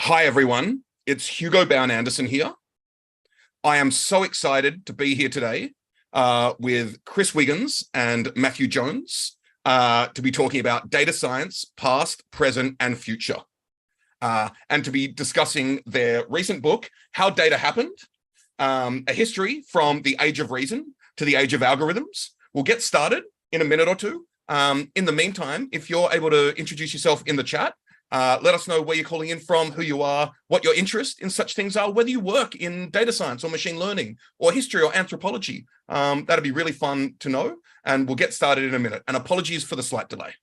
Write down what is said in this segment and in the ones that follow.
Hi, everyone. It's Hugo Bowne-Anderson here. I am so excited to be here today with Chris Wiggins and Matthew Jones to be talking about data science, past, present, and future, and to be discussing their recent book, How Data Happened, a history from the age of reason to the age of algorithms. We'll get started in a minute or two. In the meantime, if you're able to introduce yourself in the chat, let us know where you're calling in from, who you are, what your interest in such things are, whether you work in data science or machine learning or history or anthropology. That'd be really fun to know, and we'll get started in a minute. And apologies for the slight delay.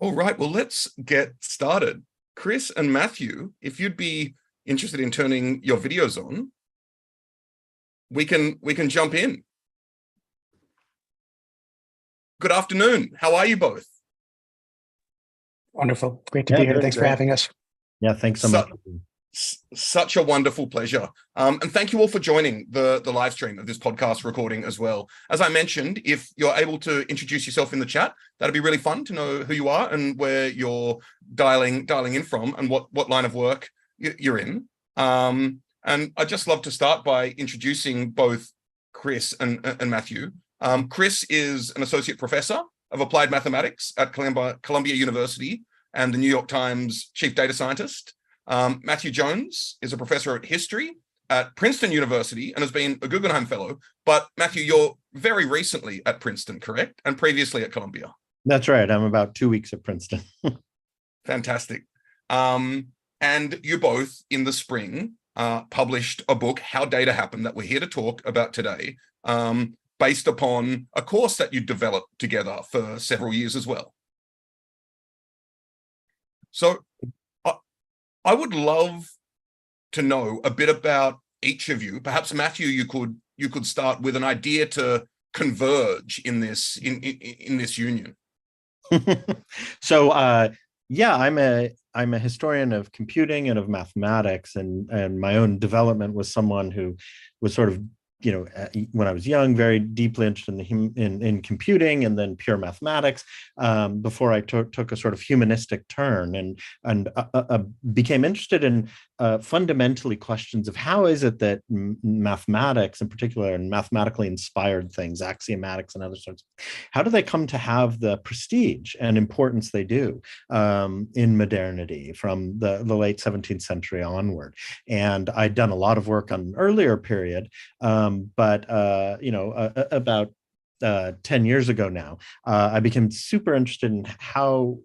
All right, well, let's get started. Chris and Matthew, if you'd be interested in turning your videos on, we can jump in. Good afternoon. How are you both? Wonderful. Great to be here. Thanks for having us. Yeah, thanks so much. Such a wonderful pleasure. And thank you all for joining the live stream of this podcast recording as well. As I mentioned, if you're able to introduce yourself in the chat, that'd be really fun to know who you are and where you're dialing in from and what line of work you're in. And I'd just love to start by introducing both Chris and Matthew. Chris is an associate professor of applied mathematics at Columbia University and the New York Times chief data scientist. Matthew Jones is a professor of history at Princeton University and has been a Guggenheim Fellow. But Matthew, you're very recently at Princeton, correct? And previously at Columbia. That's right. I'm about 2 weeks at Princeton. Fantastic. And you both, in the spring, published a book, How Data Happened, that we're here to talk about today, based upon a course that you developed together for several years as well. So I would love to know a bit about each of you. Perhaps Matthew, you could start with an idea to converge in this union. So yeah, I'm a historian of computing and of mathematics, and my own development was someone who was sort of, you know, when I was young, very deeply interested in computing and then pure mathematics, before I took a sort of humanistic turn and became interested in fundamentally questions of how is it that mathematics in particular and mathematically inspired things, axiomatics and other sorts, how do they come to have the prestige and importance they do in modernity from the late 17th century onward? And I'd done a lot of work on an earlier period, but you know, about 10 years ago now, I became super interested in how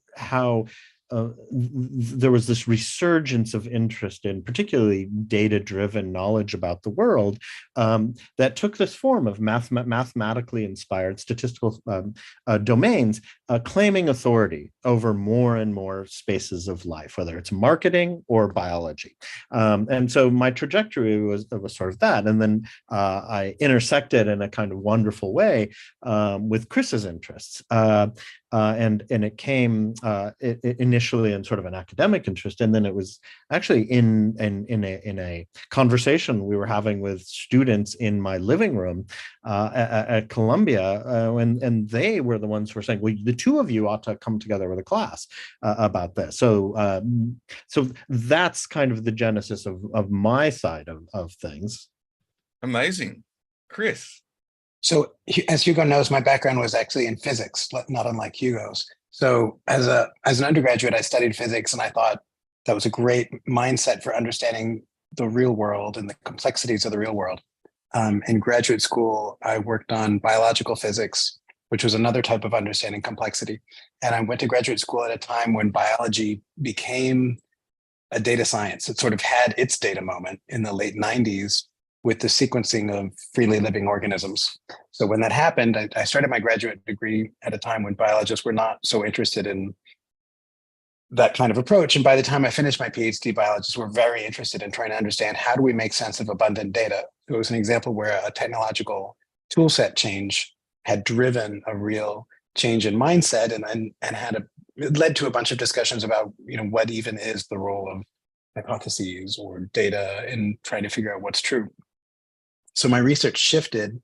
there was this resurgence of interest in particularly data-driven knowledge about the world that took this form of mathematically inspired statistical domains claiming authority over more and more spaces of life, whether it's marketing or biology. And so my trajectory was sort of that. And then I intersected in a kind of wonderful way with Chris's interests. And it came initially in sort of an academic interest, and then it was actually in a conversation we were having with students in my living room at Columbia, and they were the ones who were saying, "Well, the two of you ought to come together with a class about this." So so that's kind of the genesis of my side of things. Amazing, Chris. So as Hugo knows, my background was actually in physics, not unlike Hugo's. So as an undergraduate, I studied physics, and I thought that was a great mindset for understanding the real world and the complexities of the real world. In graduate school, I worked on biological physics, which was another type of understanding complexity. And I went to graduate school at a time when biology became a data science. It sort of had its data moment in the late 90s. with the sequencing of freely living organisms. So when that happened, I started my graduate degree at a time when biologists were not so interested in that kind of approach. And by the time I finished my PhD, biologists were very interested in trying to understand how do we make sense of abundant data. It was an example where a technological toolset change had driven a real change in mindset and it led to a bunch of discussions about, what even is the role of hypotheses or data in trying to figure out what's true. So my research shifted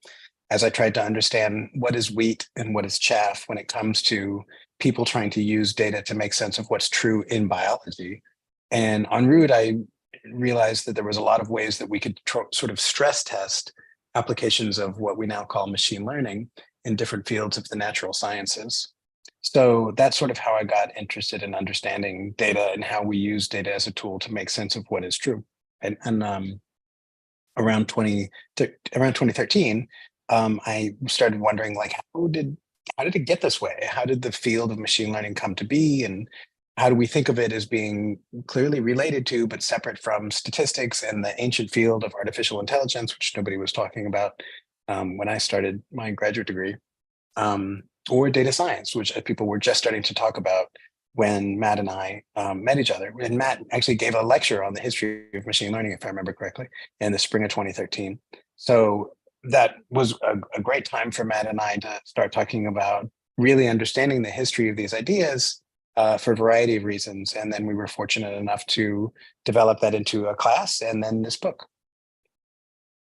as I tried to understand what is wheat and what is chaff when it comes to people trying to use data to make sense of what's true in biology. And en route, I realized that there was a lot of ways that we could sort of stress test applications of what we now call machine learning in different fields of the natural sciences. So that's sort of how I got interested in understanding data and how we use data as a tool to make sense of what is true. And around 2013, I started wondering, like, how did it get this way? How did the field of machine learning come to be? And how do we think of it as being clearly related to, but separate from statistics and the ancient field of artificial intelligence, which nobody was talking about when I started my graduate degree, or data science, which people were just starting to talk about when Matt and I met each other. And Matt actually gave a lecture on the history of machine learning, if I remember correctly, in the spring of 2013. So that was a great time for Matt and I to start talking about really understanding the history of these ideas for a variety of reasons. And then we were fortunate enough to develop that into a class and then this book.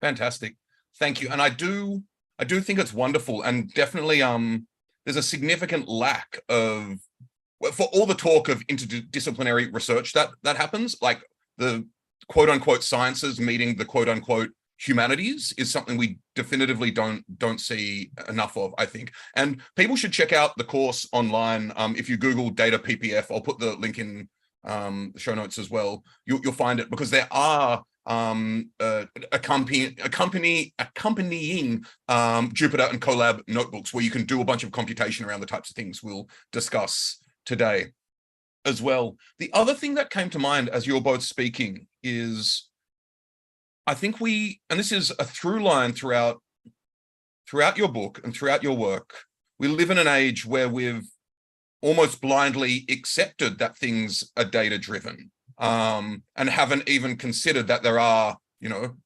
Fantastic. Thank you. And I do think it's wonderful, and definitely there's a significant lack of, for all the talk of interdisciplinary research that happens, like the quote unquote sciences meeting the quote unquote humanities is something we definitively don't see enough of, I think. And people should check out the course online. If you Google data PPF, I'll put the link in the show notes as well. You'll find it, because there are accompanying Jupyter and Colab notebooks where you can do a bunch of computation around the types of things we'll discuss today as well. The other thing that came to mind as you're both speaking is, I think and this is a through line throughout your book and throughout your work, we live in an age where we've almost blindly accepted that things are data driven, and haven't even considered that there are,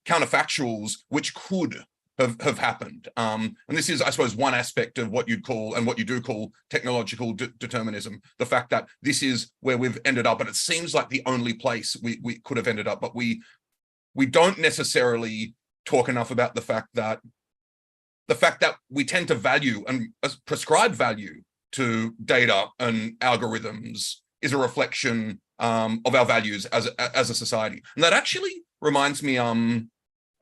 counterfactuals which could have happened. And this is, I suppose, one aspect of what you'd call, and what you do call, technological determinism, the fact that this is where we've ended up, and it seems like the only place we could have ended up, but we don't necessarily talk enough about the fact that we tend to value and prescribe value to data and algorithms is a reflection of our values as a society. And that actually reminds me,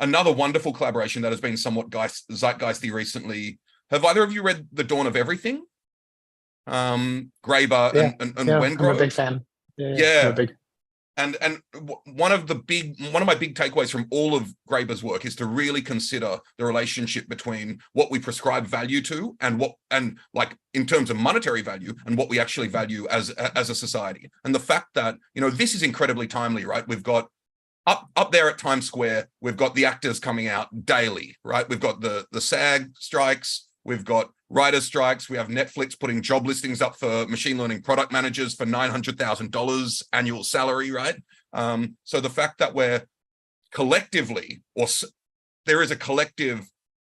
another wonderful collaboration that has been somewhat zeitgeisty recently. Have either of you read The Dawn of Everything? Graeber and Wengrove? I'm a big fan. Yeah. And one of my big takeaways from all of Graeber's work is to really consider the relationship between what we prescribe value to and like in terms of monetary value and what we actually value as a society. And the fact that, this is incredibly timely, right? We've got up there at Times Square, we've got the actors coming out daily, right? We've got the SAG strikes, we've got writers' strikes, we have Netflix putting job listings up for machine learning product managers for $900,000 annual salary, right? So the fact that we're collectively, or there is a collective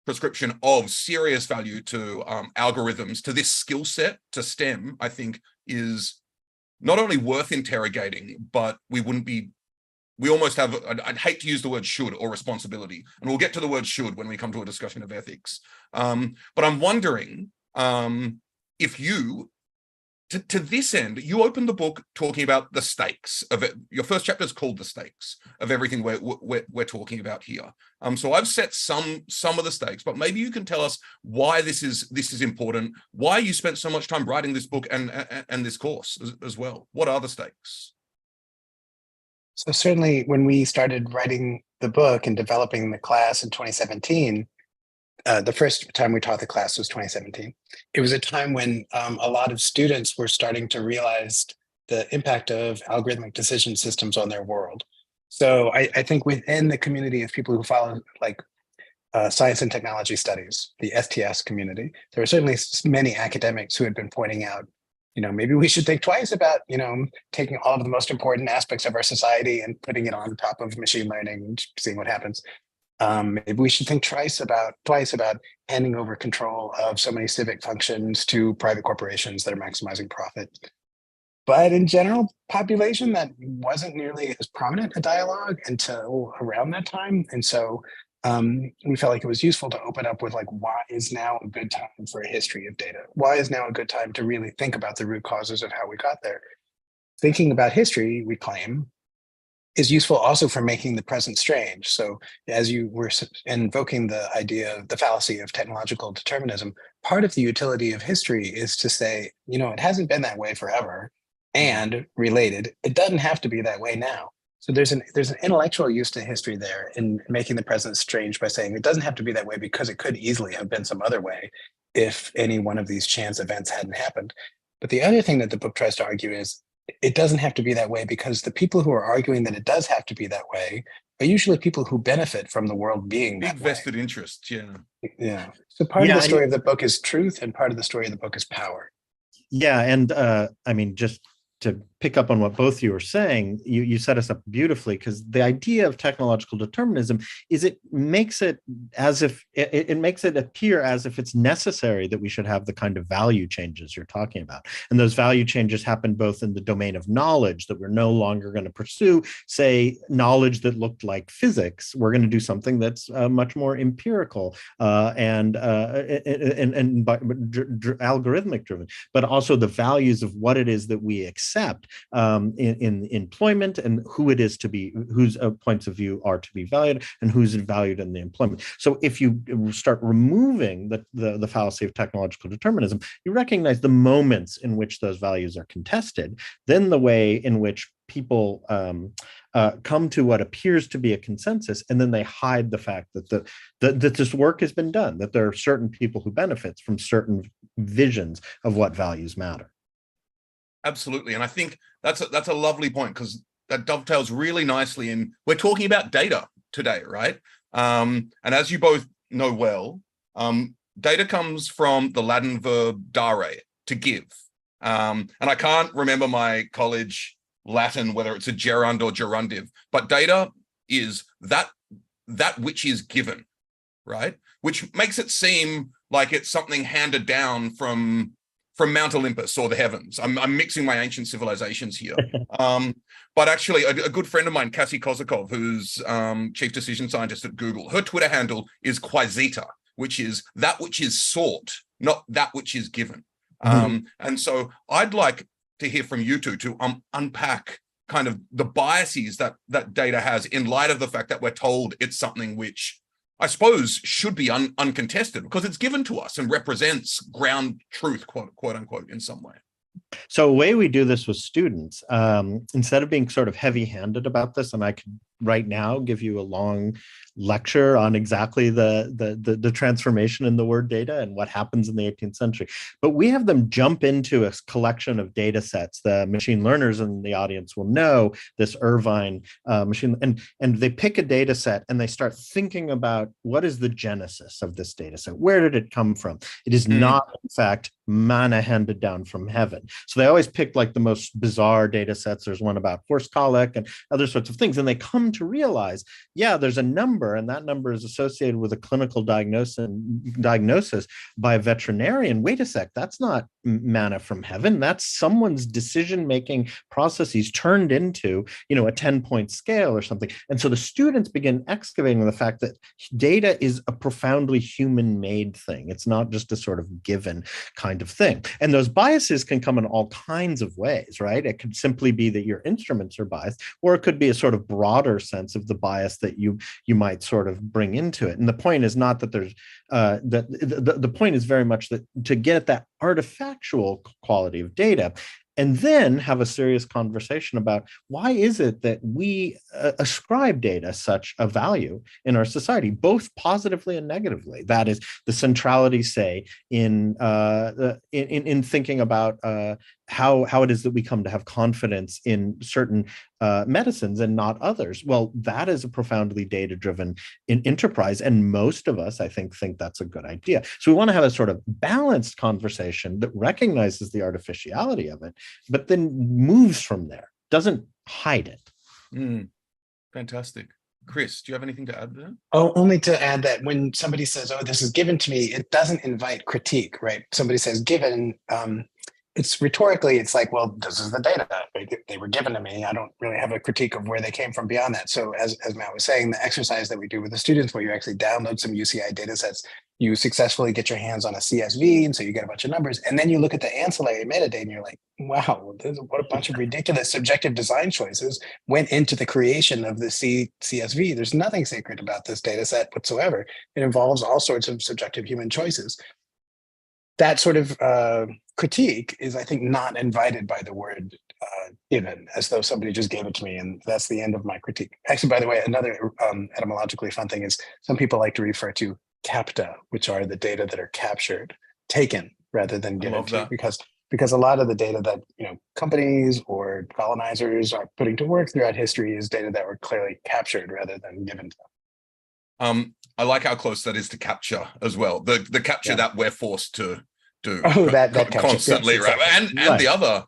prescription of serious value to algorithms, to this skill set, to STEM, I think is not only worth interrogating, but we almost have, I'd hate to use the word should or responsibility, and we'll get to the word should when we come to a discussion of ethics. But I'm wondering if you, to this end, you opened the book talking about the stakes of it. Your first chapter is called The Stakes of Everything we're talking about here. So I've set some of the stakes, but maybe you can tell us why this is important, why you spent so much time writing this book and this course as well. What are the stakes? So certainly when we started writing the book and developing the class in 2017, the first time we taught the class was 2017. It was a time when a lot of students were starting to realize the impact of algorithmic decision systems on their world. So I think within the community of people who follow like science and technology studies, the STS community, there are certainly many academics who had been pointing out, maybe we should think twice about, taking all of the most important aspects of our society and putting it on top of machine learning and seeing what happens. Maybe we should think twice about handing over control of so many civic functions to private corporations that are maximizing profit. But in general population, that wasn't nearly as prominent a dialogue until around that time. And so we felt like it was useful to open up with like, why is now a good time for a history of data? Why is now a good time to really think about the root causes of how we got there? Thinking about history, we claim, is useful also for making the present strange. So as you were invoking the idea of the fallacy of technological determinism, part of the utility of history is to say, it hasn't been that way forever. And related, it doesn't have to be that way now. So there's an intellectual use to history there in making the present strange by saying it doesn't have to be that way because it could easily have been some other way if any one of these chance events hadn't happened. But the other thing that the book tries to argue is it doesn't have to be that way because the people who are arguing that it does have to be that way are usually people who benefit from the world being that big way. vested interest. Yeah. So part of the story of the book is truth, and part of the story of the book is power. Yeah, and I mean, just to pick up on what both you were saying, you set us up beautifully, because the idea of technological determinism is it makes it as if it makes it appear as if it's necessary that we should have the kind of value changes you're talking about. And those value changes happen both in the domain of knowledge, that we're no longer going to pursue, say, knowledge that looked like physics. We're going to do something that's much more empirical and algorithmic driven, but also the values of what it is that we accept in employment, and who it is to be, whose points of view are to be valued, and who's valued in the employment. So if you start removing the fallacy of technological determinism, you recognize the moments in which those values are contested, then the way in which people come to what appears to be a consensus, and then they hide the fact that that this work has been done, that there are certain people who benefit from certain visions of what values matter. Absolutely. And I think that's a lovely point, because that dovetails really nicely in, we're talking about data today, right? And as you both know well, data comes from the Latin verb dare, to give. And I can't remember my college Latin, whether it's a gerund or gerundive, but data is that which is given, right? Which makes it seem like it's something handed down from Mount Olympus or the heavens. I'm mixing my ancient civilizations here. But actually, a good friend of mine, Cassie Kozakov, who's chief decision scientist at Google, her Twitter handle is Quasita, which is that which is sought, not that which is given. And so I'd like to hear from you two to unpack kind of the biases that data has, in light of the fact that we're told it's something which I suppose should be uncontested, because it's given to us and represents ground truth, quote unquote, in some way. So the way we do this with students, instead of being sort of heavy-handed about this, and I could right now give you a long lecture on exactly the transformation in the word data and what happens in the 18th century, but we have them jump into a collection of data sets. The machine learners in the audience will know this Irvine machine, and they pick a data set and they start thinking about, what is the genesis of this data set? Where did it come from? It is not, in fact, manna handed down from heaven. So they always pick like the most bizarre data sets. There's one about horse colic and other sorts of things. And they come to realize, yeah, there's a number, and that number is associated with a clinical diagnosis by a veterinarian. Wait a sec, that's not manna from heaven. That's someone's decision-making processes turned into, a 10-point scale or something. And so the students begin excavating the fact that data is a profoundly human-made thing. It's not just a sort of given kind of thing. And those biases can come in all kinds of ways, right? It could simply be that your instruments are biased, or it could be a sort of broader sense of the bias that you might sort of bring into it. And the point is not that there's the point is very much that to get at that artifactual quality of data, and then have a serious conversation about, why is it that we ascribe data such a value in our society, both positively and negatively? That is the centrality, say, in thinking about how it is that we come to have confidence in certain medicines and not others. Well, that is a profoundly data-driven enterprise, and most of us, I think that's a good idea. So we want to have a sort of balanced conversation that recognizes the artificiality of it, but then moves from there, doesn't hide it. Fantastic. Chris, do you have anything to add there? Oh, only to add that when somebody says, "Oh, this is given to me," it doesn't invite critique, right? Somebody says given, it's rhetorically, it's like, well, this is the data. They were given to me. I don't really have a critique of where they came from beyond that. So as Matt was saying, the exercise that we do with the students, where you actually download some UCI data sets, you successfully get your hands on a CSV, and so you get a bunch of numbers, and then you look at the ancillary metadata, and you're like, wow, what a bunch of ridiculous subjective design choices went into the creation of the CSV. There's nothing sacred about this data set whatsoever. It involves all sorts of subjective human choices. That sort of critique is, I think, not invited by the word given, as though somebody just gave it to me, and that's the end of my critique. Actually, by the way, another etymologically fun thing is some people like to refer to capta, which are the data that are captured, taken rather than given to, because a lot of the data that companies or colonizers are putting to work throughout history is data that were clearly captured rather than given to them. I like how close that is to capture as well. The capture that we're forced to do that constantly, yes, right? exactly.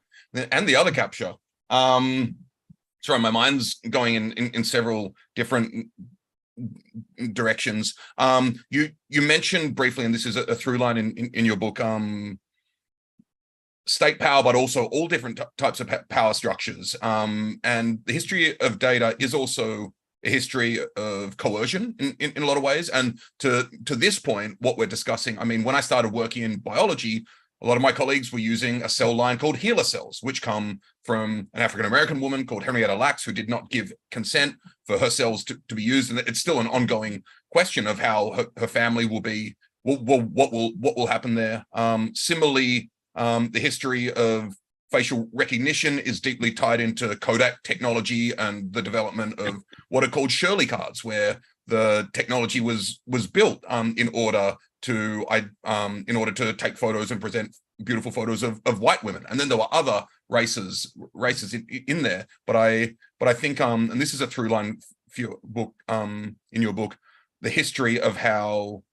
And the other capture. Sorry, my mind's going in several different directions. You mentioned briefly, and this is a through line in your book, state power, but also all different types of power structures. And the history of data is also a history of coercion in a lot of ways. And to this point, what we're discussing, I mean, when I started working in biology, a lot of my colleagues were using a cell line called HeLa cells, which come from an African-American woman called Henrietta Lacks, who did not give consent for her cells to be used. And it's still an ongoing question of how her family will be, what will happen there. Similarly, the history of facial recognition is deeply tied into Kodak technology and the development of what are called Shirley cards, where the technology was built in order to take photos and present beautiful photos of white women. And then there were other races in there. But I think and this is a through line for your book, in your book, the history of how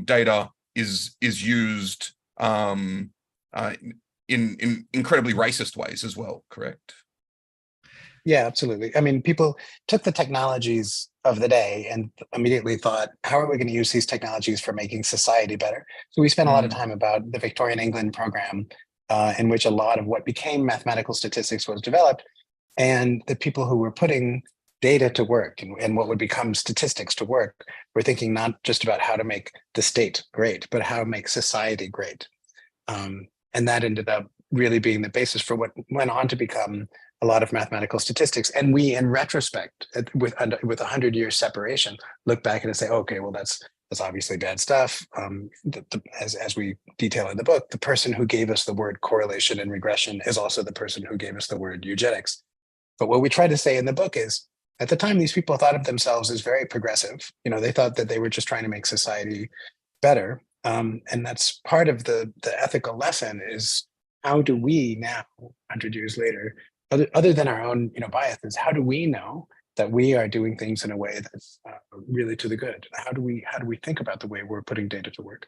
data is used in incredibly racist ways as well, correct? Yeah, absolutely. I mean, people took the technologies of the day and immediately thought, how are we going to use these technologies for making society better? So we spent a lot of time about the Victorian England program, in which a lot of what became mathematical statistics was developed. And the people who were putting data to work and what would become statistics to work were thinking not just about how to make the state great, but how to make society great. And that ended up really being the basis for what went on to become a lot of mathematical statistics. And we, in retrospect, with 100 years separation, look back at it and say, okay, well, that's obviously bad stuff. As we detail in the book, the person who gave us the word correlation and regression is also the person who gave us the word eugenics. But what we try to say in the book is, at the time, these people thought of themselves as very progressive. They thought that they were just trying to make society better. And that's part of the ethical lesson is, how do we now, 100 years later, other than our own biases, how do we know that we are doing things in a way that's really to the good? How do we think about the way we're putting data to work?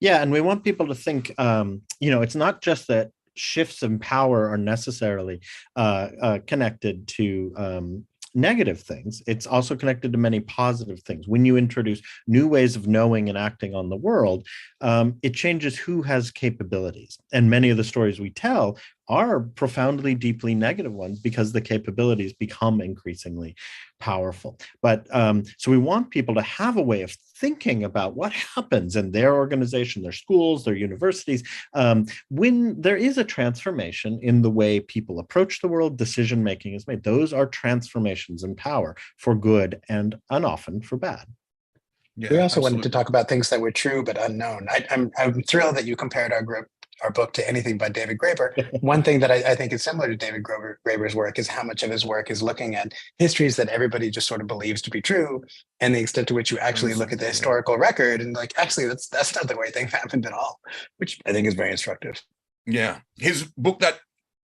Yeah, and we want people to think, it's not just that shifts in power are necessarily connected to negative things. It's also connected to many positive things. When you introduce new ways of knowing and acting on the world, it changes who has capabilities. And many of the stories we tell are profoundly, deeply negative ones because the capabilities become increasingly powerful. But so we want people to have a way of thinking about what happens in their organization, their schools, their universities, when there is a transformation in the way people approach the world, decision-making is made. Those are transformations in power for good and often for bad. Yeah, we also wanted to talk about things that were true but unknown. I'm thrilled that you compared our book to anything but David Graeber. One thing that I think is similar to David Graeber's work is how much of his work is looking at histories that everybody just sort of believes to be true, and the extent to which you actually look at the historical record and like, actually, that's not the way things happened at all, which I think is very instructive. Yeah. His book that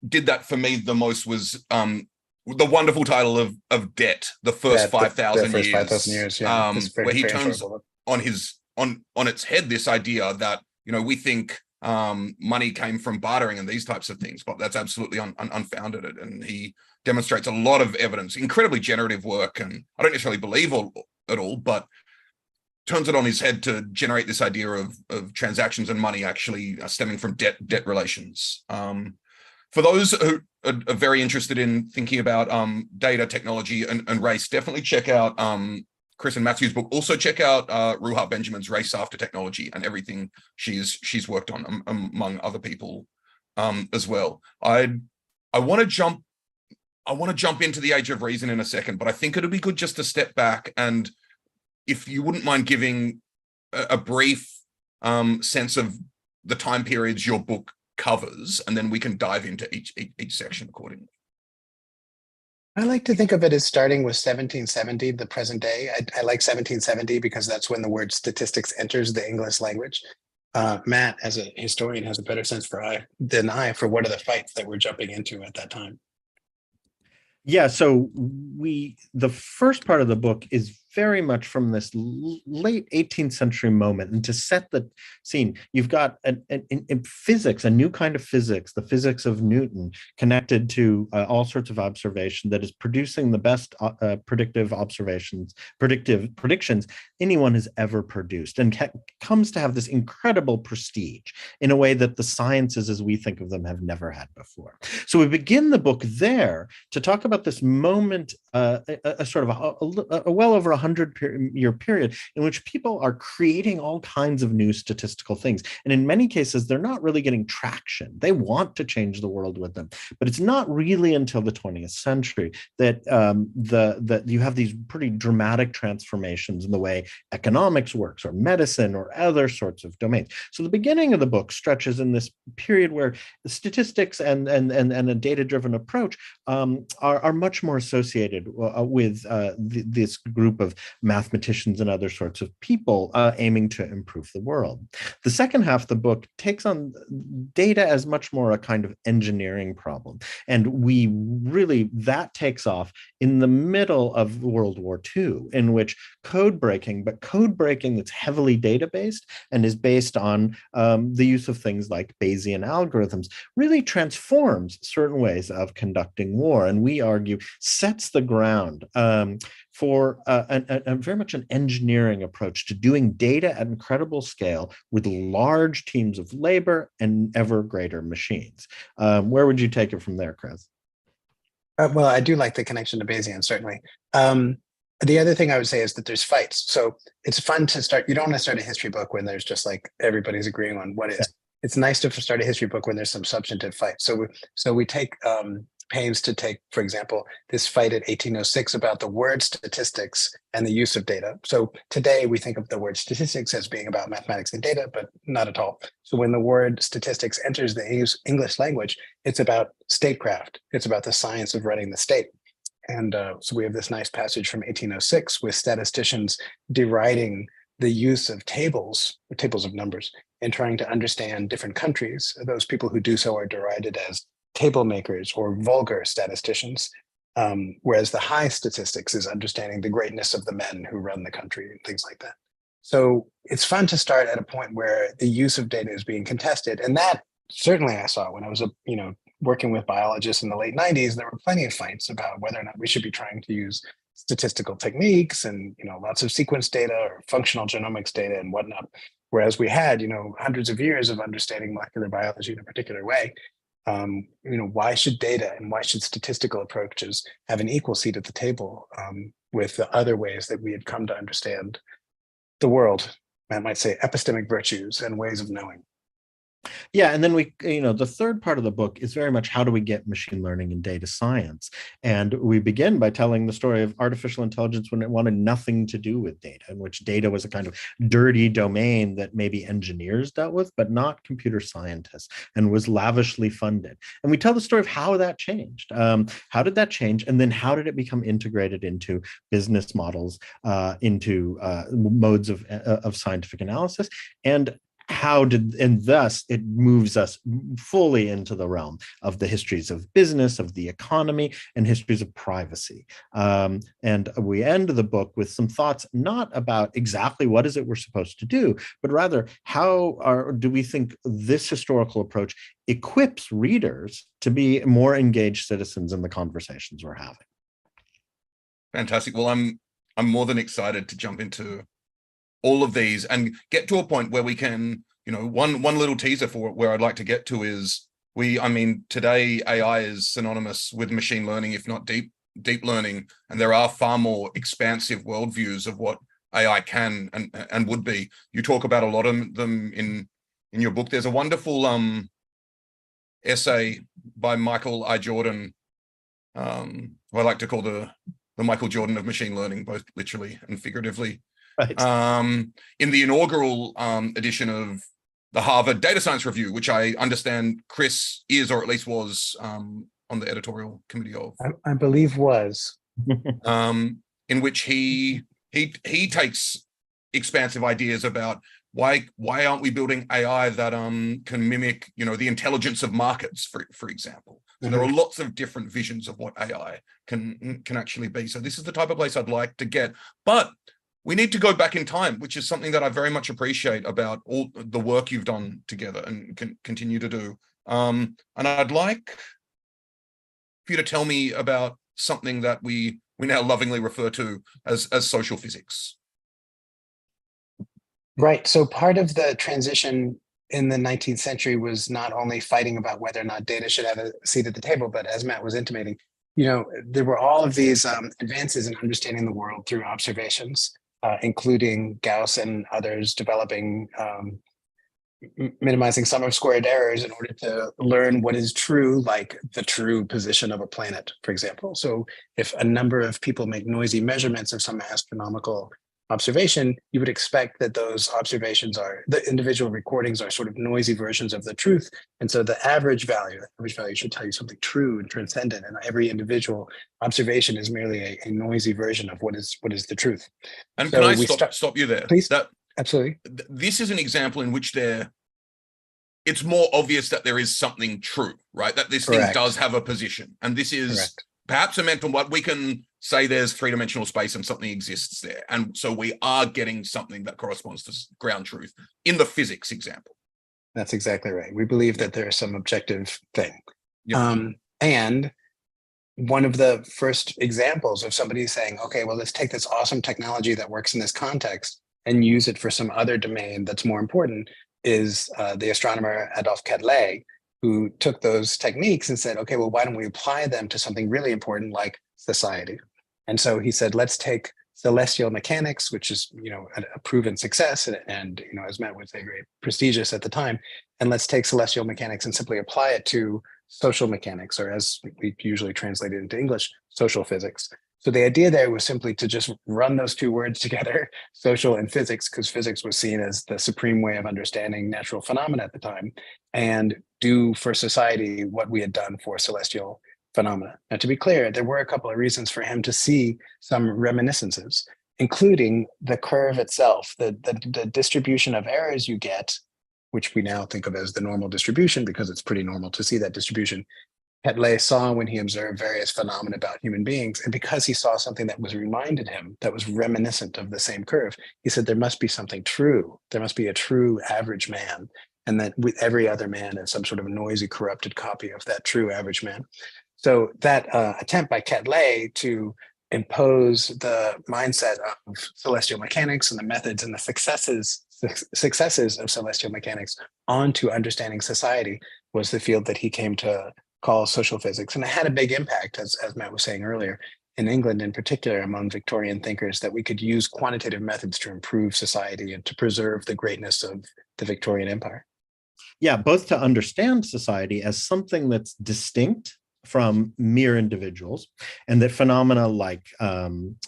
did that for me the most was the wonderful title of Debt, the first 5,000 first years. 5,000 years, yeah. Where he very turns on its head this idea that, we think money came from bartering and these types of things, but that's absolutely unfounded. And he demonstrates a lot of evidence, incredibly generative work, and I don't necessarily believe at all, but turns it on his head to generate this idea of transactions and money actually stemming from debt relations. For those who are very interested in thinking about data, technology, and race, definitely check out Chris and Matthew's book. Also check out Ruha Benjamin's Race After Technology and everything she's worked on, among other people as well. I want to jump into the Age of Reason in a second, but I think it'll be good just to step back, and if you wouldn't mind giving a brief sense of the time periods your book covers, and then we can dive into each section accordingly. I like to think of it as starting with 1770, the present day. I like 1770 because that's when the word statistics enters the English language. Matt, as a historian, has a better sense than I for what are the fights that we're jumping into at that time. Yeah, so the first part of the book is very much from this late 18th century moment. And to set the scene, you've got in physics, a new kind of physics, the physics of Newton, connected to all sorts of observation that is producing the best predictive predictions anyone has ever produced, and comes to have this incredible prestige in a way that the sciences as we think of them have never had before. So we begin the book there to talk about this moment, a sort of a well over 100-year period in which people are creating all kinds of new statistical things. And in many cases, they're not really getting traction. They want to change the world with them. But it's not really until the 20th century that that you have these pretty dramatic transformations in the way economics works, or medicine, or other sorts of domains. So the beginning of the book stretches in this period where the statistics and a data-driven approach are much more associated with this group of mathematicians and other sorts of people aiming to improve the world. The second half of the book takes on data as much more a kind of engineering problem. And that takes off in the middle of World War II, in which code breaking that's heavily data-based and is based on the use of things like Bayesian algorithms really transforms certain ways of conducting war, and we argue sets the ground for a very much an engineering approach to doing data at incredible scale with large teams of labor and ever greater machines. Where would you take it from there, Chris? Well, I do like the connection to Bayesian, certainly. The other thing I would say is that there's fights. So it's fun to start. You don't want to start a history book when there's just like everybody's agreeing on what is. Yeah. It's nice to start a history book when there's some substantive fight. So we take pains to take, for example, this fight in 1806 about the word statistics and the use of data. So today we think of the word statistics as being about mathematics and data, but not at all. So when the word statistics enters the English language, it's about statecraft. It's about the science of running the state. And so we have this nice passage from 1806 with statisticians deriding the use of tables of numbers, and trying to understand different countries. Those people who do so are derided as table makers or vulgar statisticians, whereas the high statistics is understanding the greatness of the men who run the country and things like that. So it's fun to start at a point where the use of data is being contested. And that certainly I saw when I was working with biologists in the late 90s. There were plenty of fights about whether or not we should be trying to use statistical techniques and lots of sequence data or functional genomics data and whatnot. Whereas we had hundreds of years of understanding molecular biology in a particular way. Why should data and why should statistical approaches have an equal seat at the table with the other ways that we had come to understand the world? I might say epistemic virtues and ways of knowing. Yeah, and then the third part of the book is very much how do we get machine learning and data science? And we begin by telling the story of artificial intelligence when it wanted nothing to do with data, in which data was a kind of dirty domain that maybe engineers dealt with, but not computer scientists, and was lavishly funded. And we tell the story of how that changed. How did that change? And then how did it become integrated into business models, into modes of scientific analysis? And and thus it moves us fully into the realm of the histories of business, of the economy, and histories of privacy. And we end the book with some thoughts, not about exactly what is it we're supposed to do, but rather do we think this historical approach equips readers to be more engaged citizens in the conversations we're having. Fantastic. Well, I'm more than excited to jump into all of these and get to a point where we can, one little teaser for where I'd like to get to is today AI is synonymous with machine learning, if not deep learning, and there are far more expansive worldviews of what AI can and would be. You talk about a lot of them in your book. There's a wonderful essay by Michael I. Jordan, who I like to call the Michael Jordan of machine learning, both literally and figuratively. Right. In the inaugural edition of the Harvard Data Science Review, which I understand Chris is, or at least was, on the editorial committee of. I believe was. In which he takes expansive ideas about why aren't we building AI that can mimic, the intelligence of markets, for example. So there are lots of different visions of what AI can actually be. So this is the type of place I'd like to get. But we need to go back in time, which is something that I very much appreciate about all the work you've done together and can continue to do. And I'd like for you to tell me about something that we now lovingly refer to as social physics. Right. So part of the transition in the 19th century was not only fighting about whether or not data should have a seat at the table, but as Matt was intimating, there were all of these advances in understanding the world through observations, including Gauss and others developing minimizing sum of squared errors in order to learn what is true, like the true position of a planet, for example. So if a number of people make noisy measurements of some astronomical observation, you would expect that those observations the individual recordings are sort of noisy versions of the truth. And so the average value should tell you something true and transcendent. And every individual observation is merely a noisy version of what is the truth. And so can I stop you there? Please. Absolutely. This is an example in which it's more obvious that there is something true, right? That this thing does have a position. And this is perhaps a mental, what we can say there's three-dimensional space and something exists there. And so we are getting something that corresponds to ground truth in the physics example. That's exactly right. We believe that there is some objective thing. Yep. And one of the first examples of somebody saying, okay, well, let's take this awesome technology that works in this context and use it for some other domain that's more important is the astronomer Adolphe Quetelet, who took those techniques and said, okay, well, why don't we apply them to something really important like society? And so he said, let's take celestial mechanics, which is, a proven success and as Matt would say, very prestigious at the time. And let's take celestial mechanics and simply apply it to social mechanics, or as we usually translate it into English, social physics. So the idea there was simply to just run those two words together, social and physics, because physics was seen as the supreme way of understanding natural phenomena at the time, and do for society what we had done for celestial phenomena. Now, to be clear, there were a couple of reasons for him to see some reminiscences, including the curve itself, the distribution of errors you get, which we now think of as the normal distribution because it's pretty normal to see that distribution. Quetelet saw when he observed various phenomena about human beings, and because he saw something that was reminded him, that was reminiscent of the same curve, he said there must be something true. There must be a true average man, and that with every other man is some sort of noisy, corrupted copy of that true average man. So that attempt by Quetelet to impose the mindset of celestial mechanics and the methods and the successes of celestial mechanics onto understanding society was the field that he came to call social physics. And it had a big impact, as Matt was saying earlier, in England in particular, among Victorian thinkers, that we could use quantitative methods to improve society and to preserve the greatness of the Victorian Empire. Yeah, both to understand society as something that's distinct from mere individuals, and that phenomena like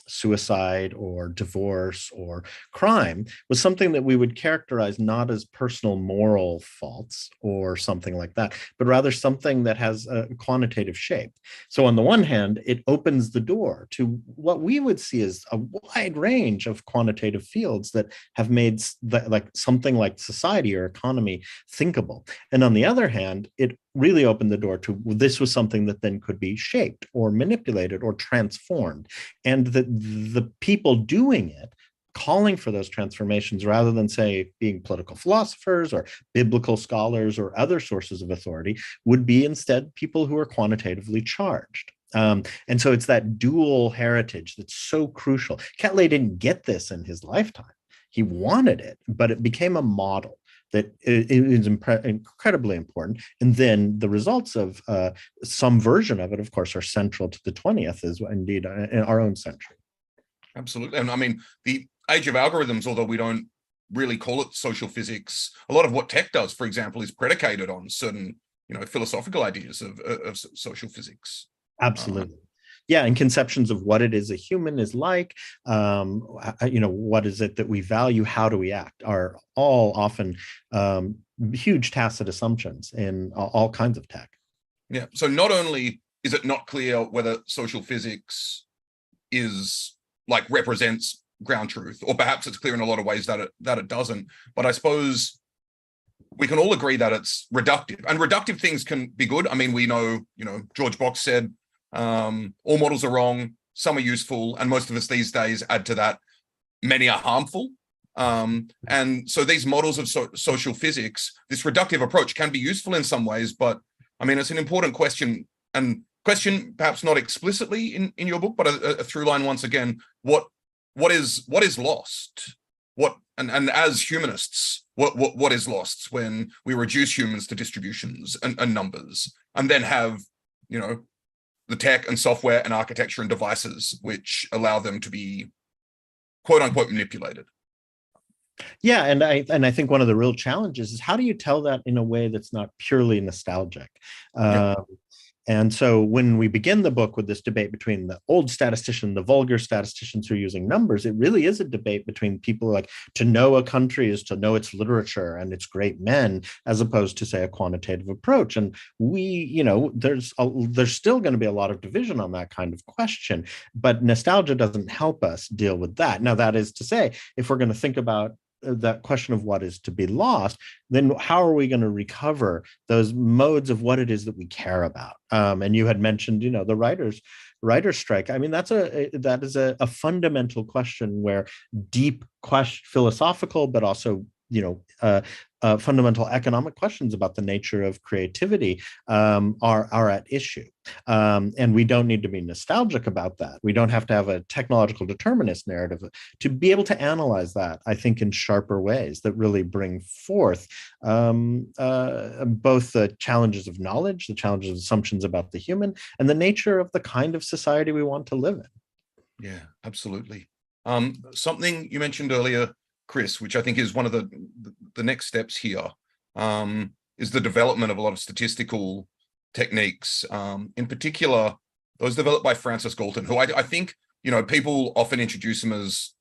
suicide or divorce or crime was something that we would characterize not as personal moral faults or something like that, but rather something that has a quantitative shape. So on the one hand, it opens the door to what we would see as a wide range of quantitative fields that have made something like society or economy thinkable. And on the other hand, it really opened the door to this was something that then could be shaped or manipulated or transformed. And that the people doing it, calling for those transformations, rather than, say, being political philosophers or biblical scholars or other sources of authority, would be instead people who are quantitatively charged. And so it's that dual heritage that's so crucial. Quetelet didn't get this in his lifetime. He wanted it, but it became a model that is incredibly important. And then the results of some version of it, of course, are central to the 20th, as indeed in our own century. Absolutely. And I mean, the age of algorithms, although we don't really call it social physics, a lot of what tech does, for example, is predicated on certain, philosophical ideas of social physics. Absolutely. Yeah, and conceptions of what it is a human is like, what is it that we value, how do we act, are all often huge tacit assumptions in all kinds of tech. Yeah, so not only is it not clear whether social physics represents ground truth, or perhaps it's clear in a lot of ways that it doesn't, but I suppose we can all agree that it's reductive, and reductive things can be good. I mean, we know, George Box said, all models are wrong, some are useful, and most of us these days add to that, many are harmful. And so these models of social physics, this reductive approach can be useful in some ways, but I mean, it's an important question, and question perhaps not explicitly in your book, but a through line once again, what is lost? And as humanists, what is lost when we reduce humans to distributions and numbers, and then have, the tech and software and architecture and devices which allow them to be quote unquote manipulated? Yeah, and I think one of the real challenges is how do you tell that in a way that's not purely nostalgic? And so when we begin the book with this debate between the old statistician, the vulgar statisticians who are using numbers, it really is a debate between people like, to know a country is to know its literature and its great men, as opposed to, say, a quantitative approach. And there's still going to be a lot of division on that kind of question, but nostalgia doesn't help us deal with that. Now, that is to say, if we're going to think about that question of what is to be lost, then how are we going to recover those modes of what it is that we care about? And you had mentioned, the writers' strike. I mean, that is a fundamental question where deep philosophical, but also fundamental economic questions about the nature of creativity are at issue. And we don't need to be nostalgic about that. We don't have to have a technological determinist narrative to be able to analyze that, I think, in sharper ways that really bring forth both the challenges of knowledge, the challenges of assumptions about the human, and the nature of the kind of society we want to live in. Yeah, absolutely. Something you mentioned earlier, Chris, which I think is one of the next steps here, is the development of a lot of statistical techniques, in particular, those developed by Francis Galton, who I think, people often introduce him as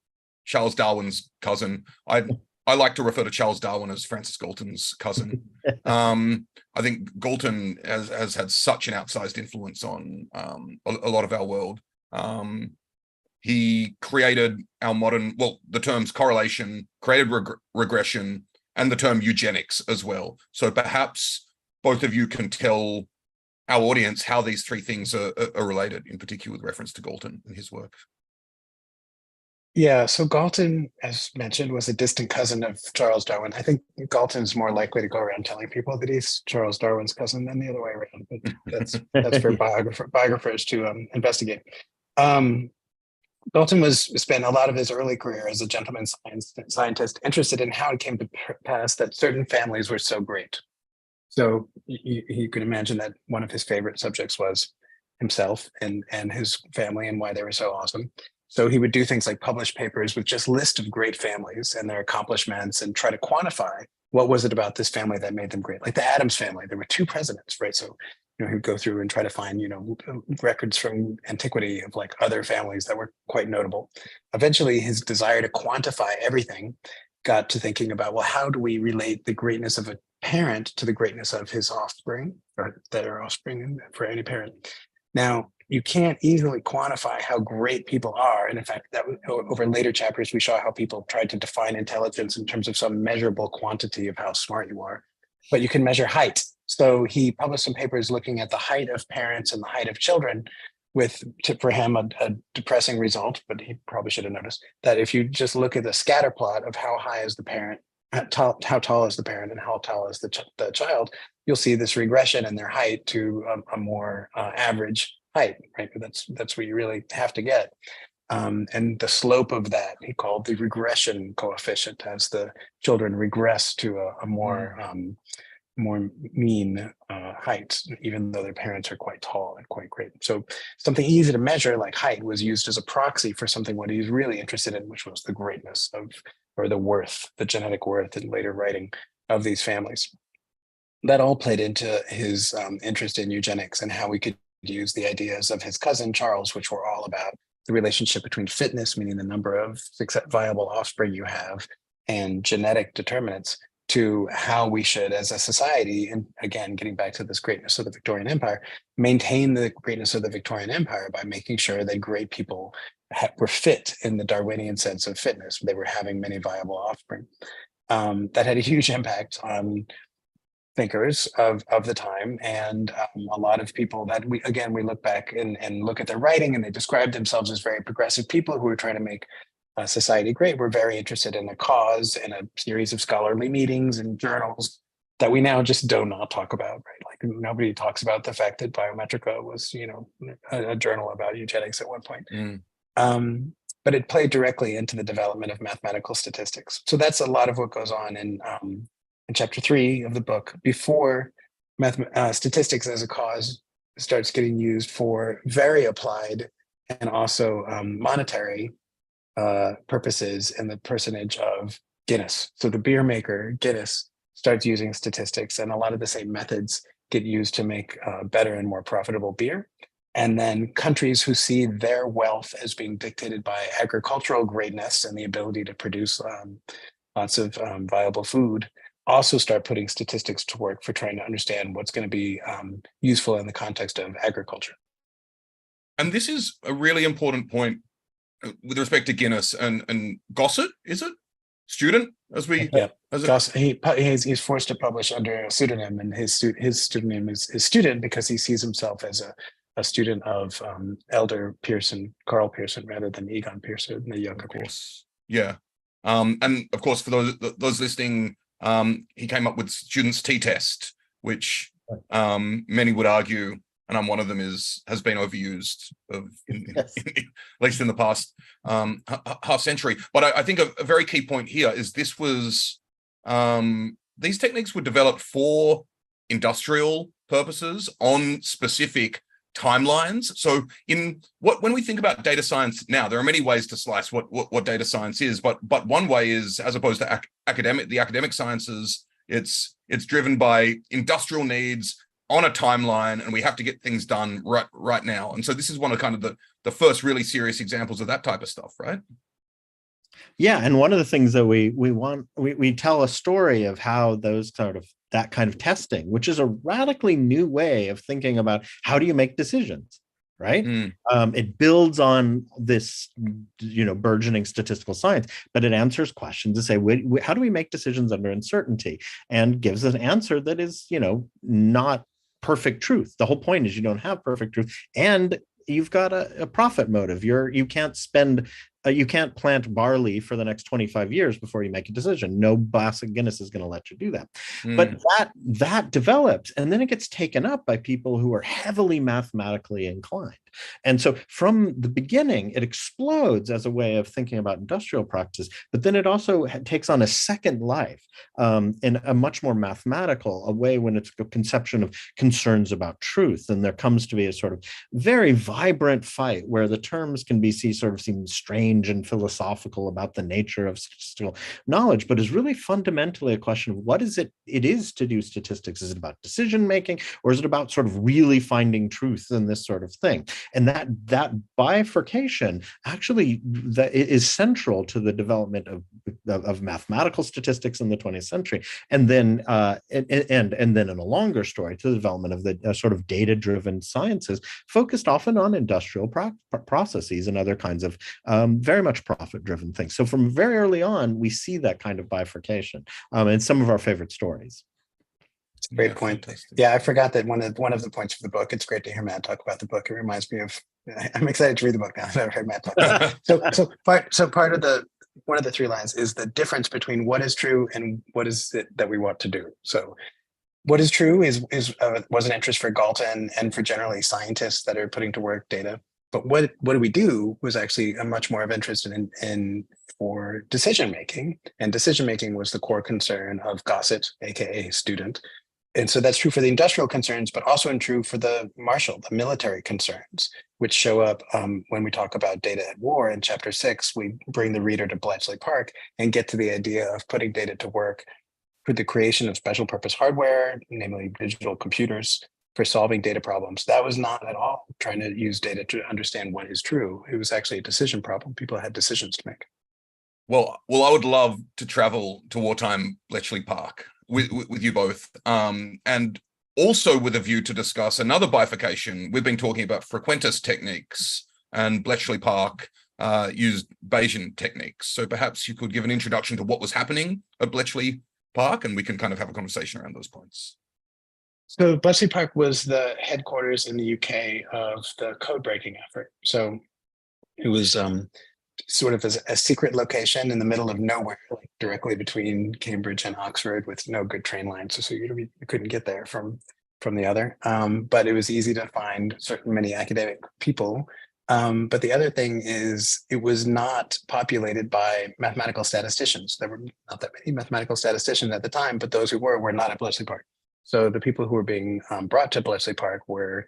Charles Darwin's cousin. I like to refer to Charles Darwin as Francis Galton's cousin. I think Galton has had such an outsized influence on a lot of our world. He created our the terms correlation, created regression, and the term eugenics as well. So perhaps both of you can tell our audience how these three things are related, in particular with reference to Galton and his work. Yeah, so Galton, as mentioned, was a distant cousin of Charles Darwin. I think Galton's more likely to go around telling people that he's Charles Darwin's cousin than the other way around, but that's for biographers to investigate. Galton spent a lot of his early career as a gentleman scientist interested in how it came to pass that certain families were so great. So you could imagine that one of his favorite subjects was himself and his family and why they were so awesome. So he would do things like publish papers with just list of great families and their accomplishments and try to quantify what was it about this family that made them great. Like the Adams family, there were two presidents, right? So he'd go through and try to find, records from antiquity of like other families that were quite notable. Eventually, his desire to quantify everything got to thinking about, well, how do we relate the greatness of a parent to the greatness of his offspring, or their offspring for any parent? Now, you can't easily quantify how great people are. And in fact, that over later chapters, we saw how people tried to define intelligence in terms of some measurable quantity of how smart you are. But you can measure height. So he published some papers looking at the height of parents and the height of children, with, for him, a depressing result, but he probably should have noticed that if you just look at the scatter plot of how high is the parent, how tall is the parent and how tall is the child, you'll see this regression in their height to a more average height, right? That's what you really have to get. And the slope of that he called the regression coefficient, as the children regress to a more mean height, even though their parents are quite tall and quite great. So something easy to measure like height was used as a proxy for something what he was really interested in, which was the greatness of, or the worth, the genetic worth in later writing of these families. That all played into his interest in eugenics and how we could use the ideas of his cousin Charles, which were all about the relationship between fitness, meaning the number of viable offspring you have, and genetic determinants, to how we should, as a society, and again, getting back to this greatness of the Victorian Empire, maintain the greatness of the Victorian Empire by making sure that great people were fit in the Darwinian sense of fitness. They were having many viable offspring. That had a huge impact on thinkers of the time, and a lot of people that we look back and look at their writing, and they describe themselves as very progressive people who were trying to make society great. We're very interested in a cause and a series of scholarly meetings and journals that we now just do not talk about, right? Like nobody talks about the fact that Biometrica was, a journal about eugenics at one point. But it played directly into the development of mathematical statistics. So that's a lot of what goes on in chapter 3 of the book, before statistics as a cause starts getting used for very applied and also monetary purposes in the personage of Guinness. So the beer maker Guinness starts using statistics, and a lot of the same methods get used to make better and more profitable beer. And then countries who see their wealth as being dictated by agricultural greatness and the ability to produce lots of viable food also start putting statistics to work for trying to understand what's going to be useful in the context of agriculture. And this is a really important point with respect to Guinness and Gossett, is it? Student, as we... Yeah, he's forced to publish under a pseudonym, and his pseudonym is student because he sees himself as a student of elder Pearson, Carl Pearson, rather than Egon Pearson, the younger Pearson. Yeah. And of course, for those listening, he came up with student's t-test, which many would argue, and I'm one of them, has been overused, at least in the past half century. But I think a very key point here is this was these techniques were developed for industrial purposes on specific timelines. So when we think about data science now, there are many ways to slice what data science is, but one way is, as opposed to the academic sciences, it's driven by industrial needs on a timeline, and we have to get things done right now. And so this is one of kind of the first really serious examples of that type of stuff, right? Yeah, and one of the things that we tell a story of how that kind of testing, which is a radically new way of thinking about how do you make decisions, right? It builds on this, burgeoning statistical science, but it answers questions to say, how do we make decisions under uncertainty, and gives an answer that is, not perfect truth. The whole point is you don't have perfect truth, and you've got a profit motive. You can't plant barley for the next 25 years before you make a decision. No glass of Guinness is going to let you do that. But that develops, and then it gets taken up by people who are heavily mathematically inclined. And so from the beginning, it explodes as a way of thinking about industrial practice, but then it also takes on a second life in a much more mathematical way when it's a conception of concerns about truth. And there comes to be a sort of very vibrant fight where the terms can be seem strange strange and philosophical about the nature of statistical knowledge, but is really fundamentally a question of what is it is to do statistics. Is it about decision making, or is it about sort of really finding truth in this sort of thing? And that bifurcation actually that is central to the development of mathematical statistics in the 20th century, and then and then in a longer story to the development of the sort of data-driven sciences, focused often on industrial processes and other kinds of very much profit-driven things. So from very early on, we see that kind of bifurcation in some of our favorite stories. Great point. Fantastic. Yeah, I forgot that one of the points of the book. It's great to hear Matt talk about the book. It reminds me of. I'm excited to read the book now. I've never heard Matt talk about it. So part of the one of the three lines is the difference between what is true and what is it that we want to do. So what is true was an interest for Galton and for generally scientists that are putting to work data. But what do we do was actually a much more of interest in for decision making, and decision making was the core concern of Gossett, aka student. And so that's true for the industrial concerns, but also true for the martial, the military concerns, which show up when we talk about data at war. In chapter 6, we bring the reader to Bletchley Park and get to the idea of putting data to work for the creation of special purpose hardware, namely digital computers, for solving data problems. That was not at all trying to use data to understand what is true. It was actually a decision problem. People had decisions to make. Well, I would love to travel to wartime Bletchley Park with you both, and also with a view to discuss another bifurcation. We've been talking about frequentist techniques, and Bletchley Park used Bayesian techniques. So perhaps you could give an introduction to what was happening at Bletchley Park, and we can kind of have a conversation around those points. So Bletchley Park was the headquarters in the UK of the code breaking effort. So it was sort of a secret location in the middle of nowhere, like directly between Cambridge and Oxford, with no good train lines. So you couldn't get there from the other. But it was easy to find many academic people. But the other thing is it was not populated by mathematical statisticians. There were not that many mathematical statisticians at the time, but those who were not at Bletchley Park. So the people who were being brought to Bletchley Park were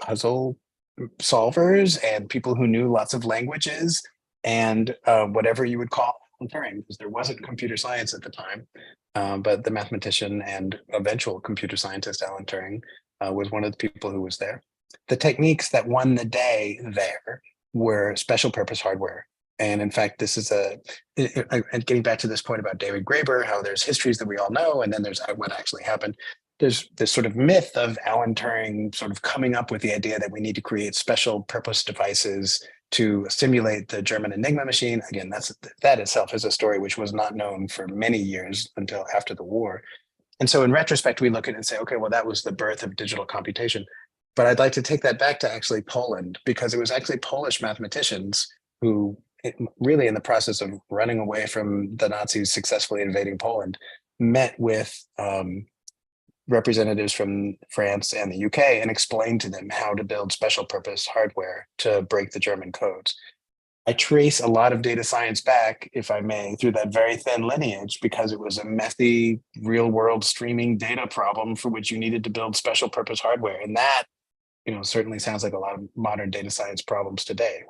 puzzle solvers and people who knew lots of languages and whatever you would call Turing, because there wasn't computer science at the time. But the mathematician and eventual computer scientist Alan Turing was one of the people who was there. The techniques that won the day there were special purpose hardware. And in fact, this is and getting back to this point about David Graeber, how there's histories that we all know, and then there's what actually happened. There's this sort of myth of Alan Turing sort of coming up with the idea that we need to create special purpose devices to simulate the German Enigma machine. Again, that itself is a story which was not known for many years until after the war. And so in retrospect, we look at it and say, okay, well, that was the birth of digital computation. But I'd like to take that back to actually Poland, because it was actually Polish mathematicians who really in the process of running away from the Nazis successfully invading Poland, met with representatives from France and the UK and explained to them how to build special purpose hardware to break the German codes. I trace a lot of data science back, if I may, through that very thin lineage, because it was a messy real world streaming data problem for which you needed to build special purpose hardware. And that, certainly sounds like a lot of modern data science problems today.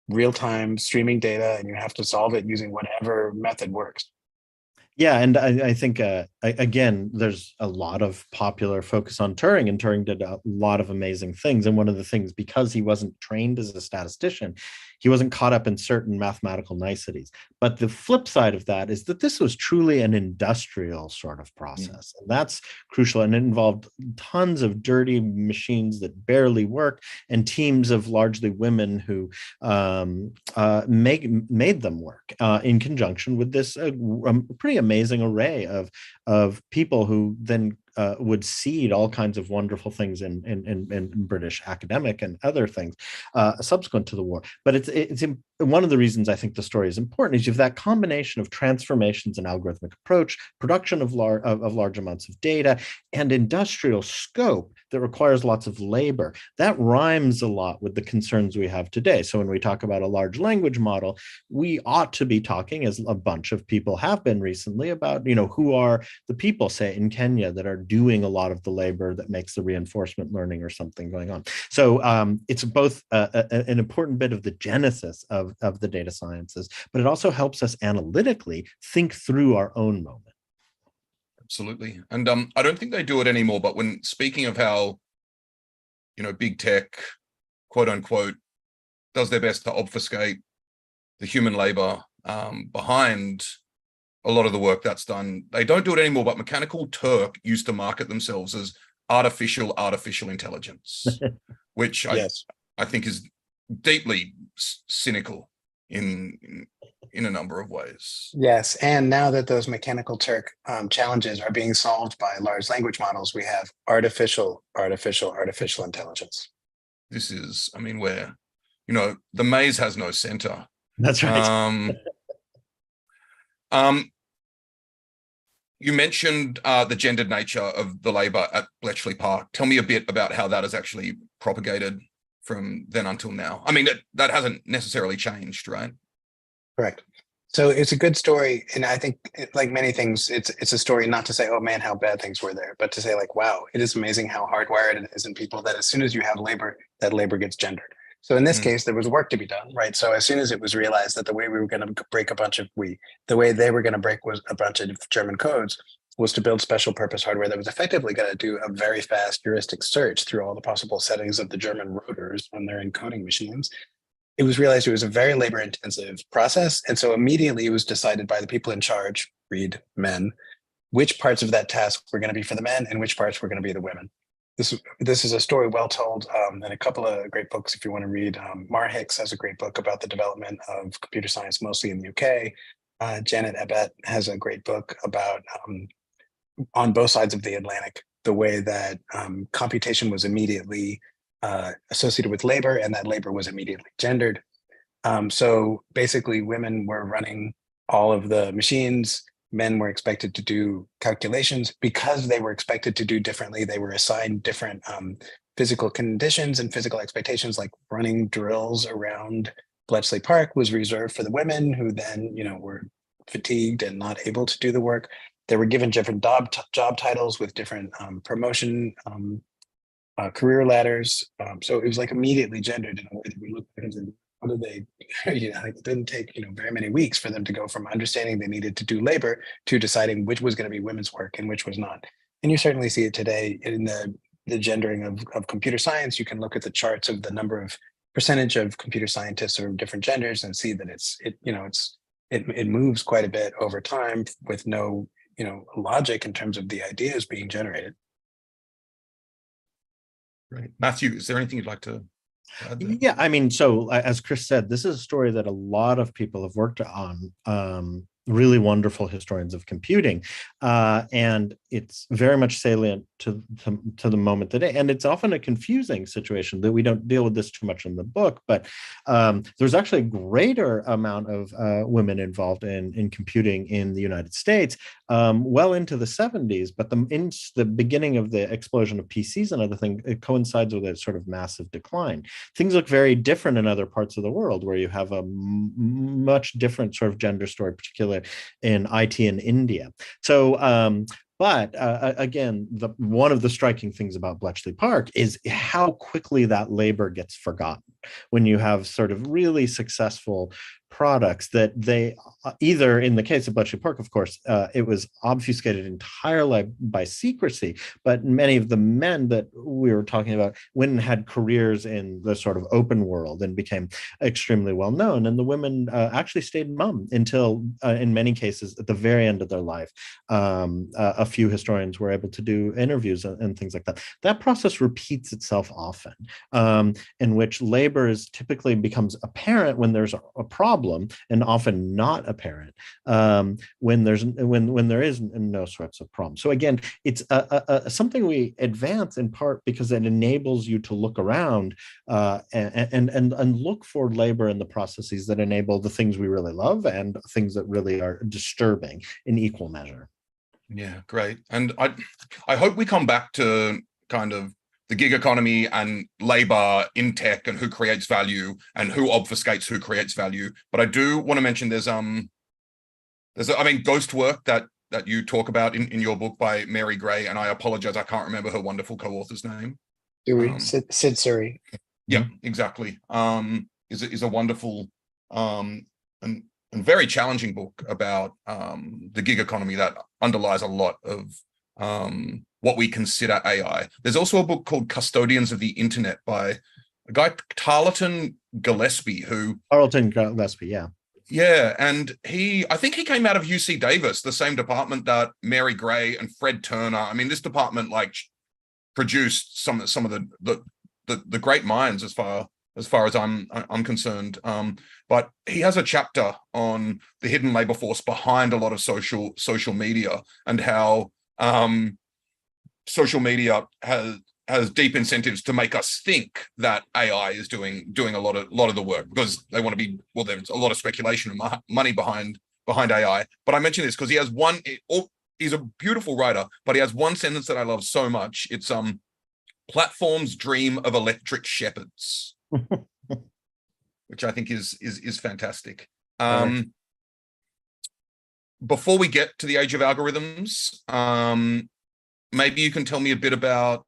Real-time streaming data, and you have to solve it using whatever method works. Yeah, and I think, again, there's a lot of popular focus on Turing, and Turing did a lot of amazing things. And one of the things, because he wasn't trained as a statistician, he wasn't caught up in certain mathematical niceties. But the flip side of that is that this was truly an industrial sort of process. And that's crucial. And it involved tons of dirty machines that barely work, and teams of largely women who made them work in conjunction with this pretty amazing array of people who then would seed all kinds of wonderful things in British academic and other things subsequent to the war. But it's one of the reasons I think the story is important is you have that combination of transformations in algorithmic approach, production of large amounts of data, and industrial scope that requires lots of labor. That rhymes a lot with the concerns we have today. So when we talk about a large language model, we ought to be talking, as a bunch of people have been recently, about, who are the people, say, in Kenya that are doing a lot of the labor that makes the reinforcement learning or something going on. So it's both an important bit of the genesis of the data sciences, but it also helps us analytically think through our own moment. Absolutely. And I don't think they do it anymore, but when speaking of how, big tech, quote unquote, does their best to obfuscate the human labor behind a lot of the work that's done, they don't do it anymore, but Mechanical Turk used to market themselves as artificial intelligence, which Yes. I think is deeply cynical in a number of ways. Yes, and now that those Mechanical Turk challenges are being solved by large language models, we have artificial intelligence. This is, where, the maze has no center. That's right. You mentioned the gendered nature of the labor at Bletchley Park. Tell me a bit about how that has actually propagated from then until now. That hasn't necessarily changed, right? Correct. So it's a good story, and I think, like many things, it's a story not to say, oh man, how bad things were there, but to say, like, wow, it is amazing how hardwired it is in people that as soon as you have labor, that labor gets gendered. So in this case, there was work to be done, right? So as soon as it was realized that the way we were going to break the way they were going to break was a bunch of German codes, was to build special purpose hardware that was effectively going to do a very fast heuristic search through all the possible settings of the German rotors on their encoding machines. It was realized it was a very labor intensive process. And so immediately it was decided by the people in charge, read men, which parts of that task were going to be for the men and which parts were going to be the women. This is a story well told, and a couple of great books if you want to read. Mar Hicks has a great book about the development of computer science, mostly in the UK. Janet Ebbett has a great book about, on both sides of the Atlantic, the way that computation was immediately associated with labor, and that labor was immediately gendered. So basically, women were running all of the machines. Men were expected to do calculations. Because they were expected to do differently, they were assigned different physical conditions and physical expectations, like running drills around Bletchley Park was reserved for the women, who then, were fatigued and not able to do the work. They were given different job titles with different promotion career ladders. So it was like immediately gendered in a way that we look at and say, how did they, it didn't take, very many weeks for them to go from understanding they needed to do labor to deciding which was going to be women's work and which was not. And you certainly see it today in the gendering of computer science. You can look at the charts of the number of percentage of computer scientists of different genders and see that it moves quite a bit over time with no, logic in terms of the ideas being generated. Right. Matthew, is there anything you'd like to add there? Yeah, so as Chris said, this is a story that a lot of people have worked on, really wonderful historians of computing, and it's very much salient to the moment today. And it's often a confusing situation that we don't deal with this too much in the book, but there's actually a greater amount of women involved in computing in the United States, well into the 70s, but in the beginning of the explosion of PCs and other things, it coincides with a sort of massive decline. Things look very different in other parts of the world where you have a much different sort of gender story, particularly in IT in India. So, but again, one of the striking things about Bletchley Park is how quickly that labor gets forgotten when you have sort of really successful products that they either, in the case of Bletchley Park, of course, it was obfuscated entirely by secrecy, but many of the men that we were talking about went and had careers in the sort of open world and became extremely well known. And the women actually stayed mum until, in many cases, at the very end of their life. A few historians were able to do interviews and things like that. That process repeats itself often, in which labor typically becomes apparent when there's a problem, and often not apparent when there is no sorts of problem. So again, it's something we advance in part because it enables you to look around and look for labor in the processes that enable the things we really love and things that really are disturbing in equal measure. Yeah, great. And I hope we come back to kind of gig economy and labor in tech and who creates value and who obfuscates who creates value. But I do want to mention there's ghost work that you talk about in your book by Mary Gray, and I apologize, I can't remember her wonderful co-author's name. Sid Surrey. Yeah, exactly. Is a wonderful and very challenging book about the gig economy that underlies a lot of what we consider AI. There's also a book called Custodians of the Internet by a guy, Tarleton Gillespie, yeah. Yeah, and I think he came out of UC Davis, the same department that Mary Gray and Fred Turner. I mean, this department like produced some of the great minds as far as I'm concerned. But he has a chapter on the hidden labor force behind a lot of social media and how social media has deep incentives to make us think that AI is doing a lot of the work because they want to be, well, there's a lot of speculation and money behind AI. But I mention this because he's a beautiful writer, but he has one sentence that I love so much. It's platforms dream of electric shepherds, which I think is fantastic. Before we get to the age of algorithms, maybe you can tell me a bit about,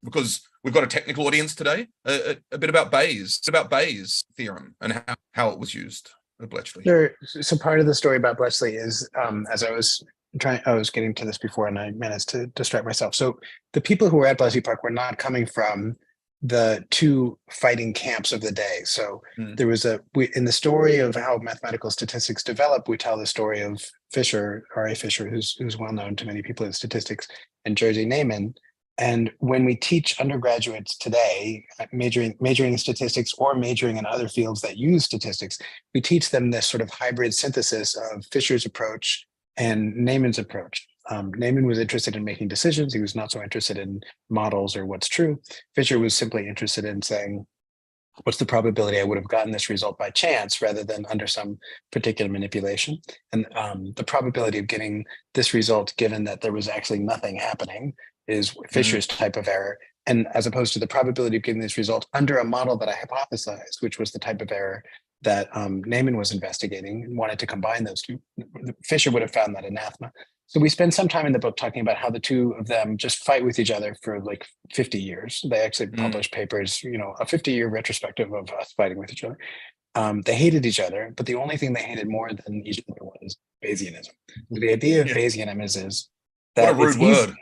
because we've got a technical audience today, a bit about Bayes' theorem and how it was used at Bletchley. Sure. So part of the story about Bletchley is, as I was getting to this before and I managed to distract myself. So the people who were at Bletchley Park were not coming from the two fighting camps of the day. So there was in the story of how mathematical statistics developed, we tell the story of Fisher, R.A. Fisher, who's well known to many people in statistics, and Jerzy Neyman. And when we teach undergraduates today, majoring in statistics or majoring in other fields that use statistics, we teach them this sort of hybrid synthesis of Fisher's approach and Neyman's approach. Neyman was interested in making decisions. He was not so interested in models or what's true. Fisher was simply interested in saying, what's the probability I would have gotten this result by chance rather than under some particular manipulation? And the probability of getting this result, given that there was actually nothing happening, is Fisher's type of error. And as opposed to the probability of getting this result under a model that I hypothesized, which was the type of error that Neyman was investigating and wanted to combine those two, Fisher would have found that anathema. So we spend some time in the book talking about how the two of them just fight with each other for like 50 years. They actually published papers, a 50-year retrospective of us fighting with each other. They hated each other, but the only thing they hated more than each other was Bayesianism. So the idea of Bayesianism is that what a rude word.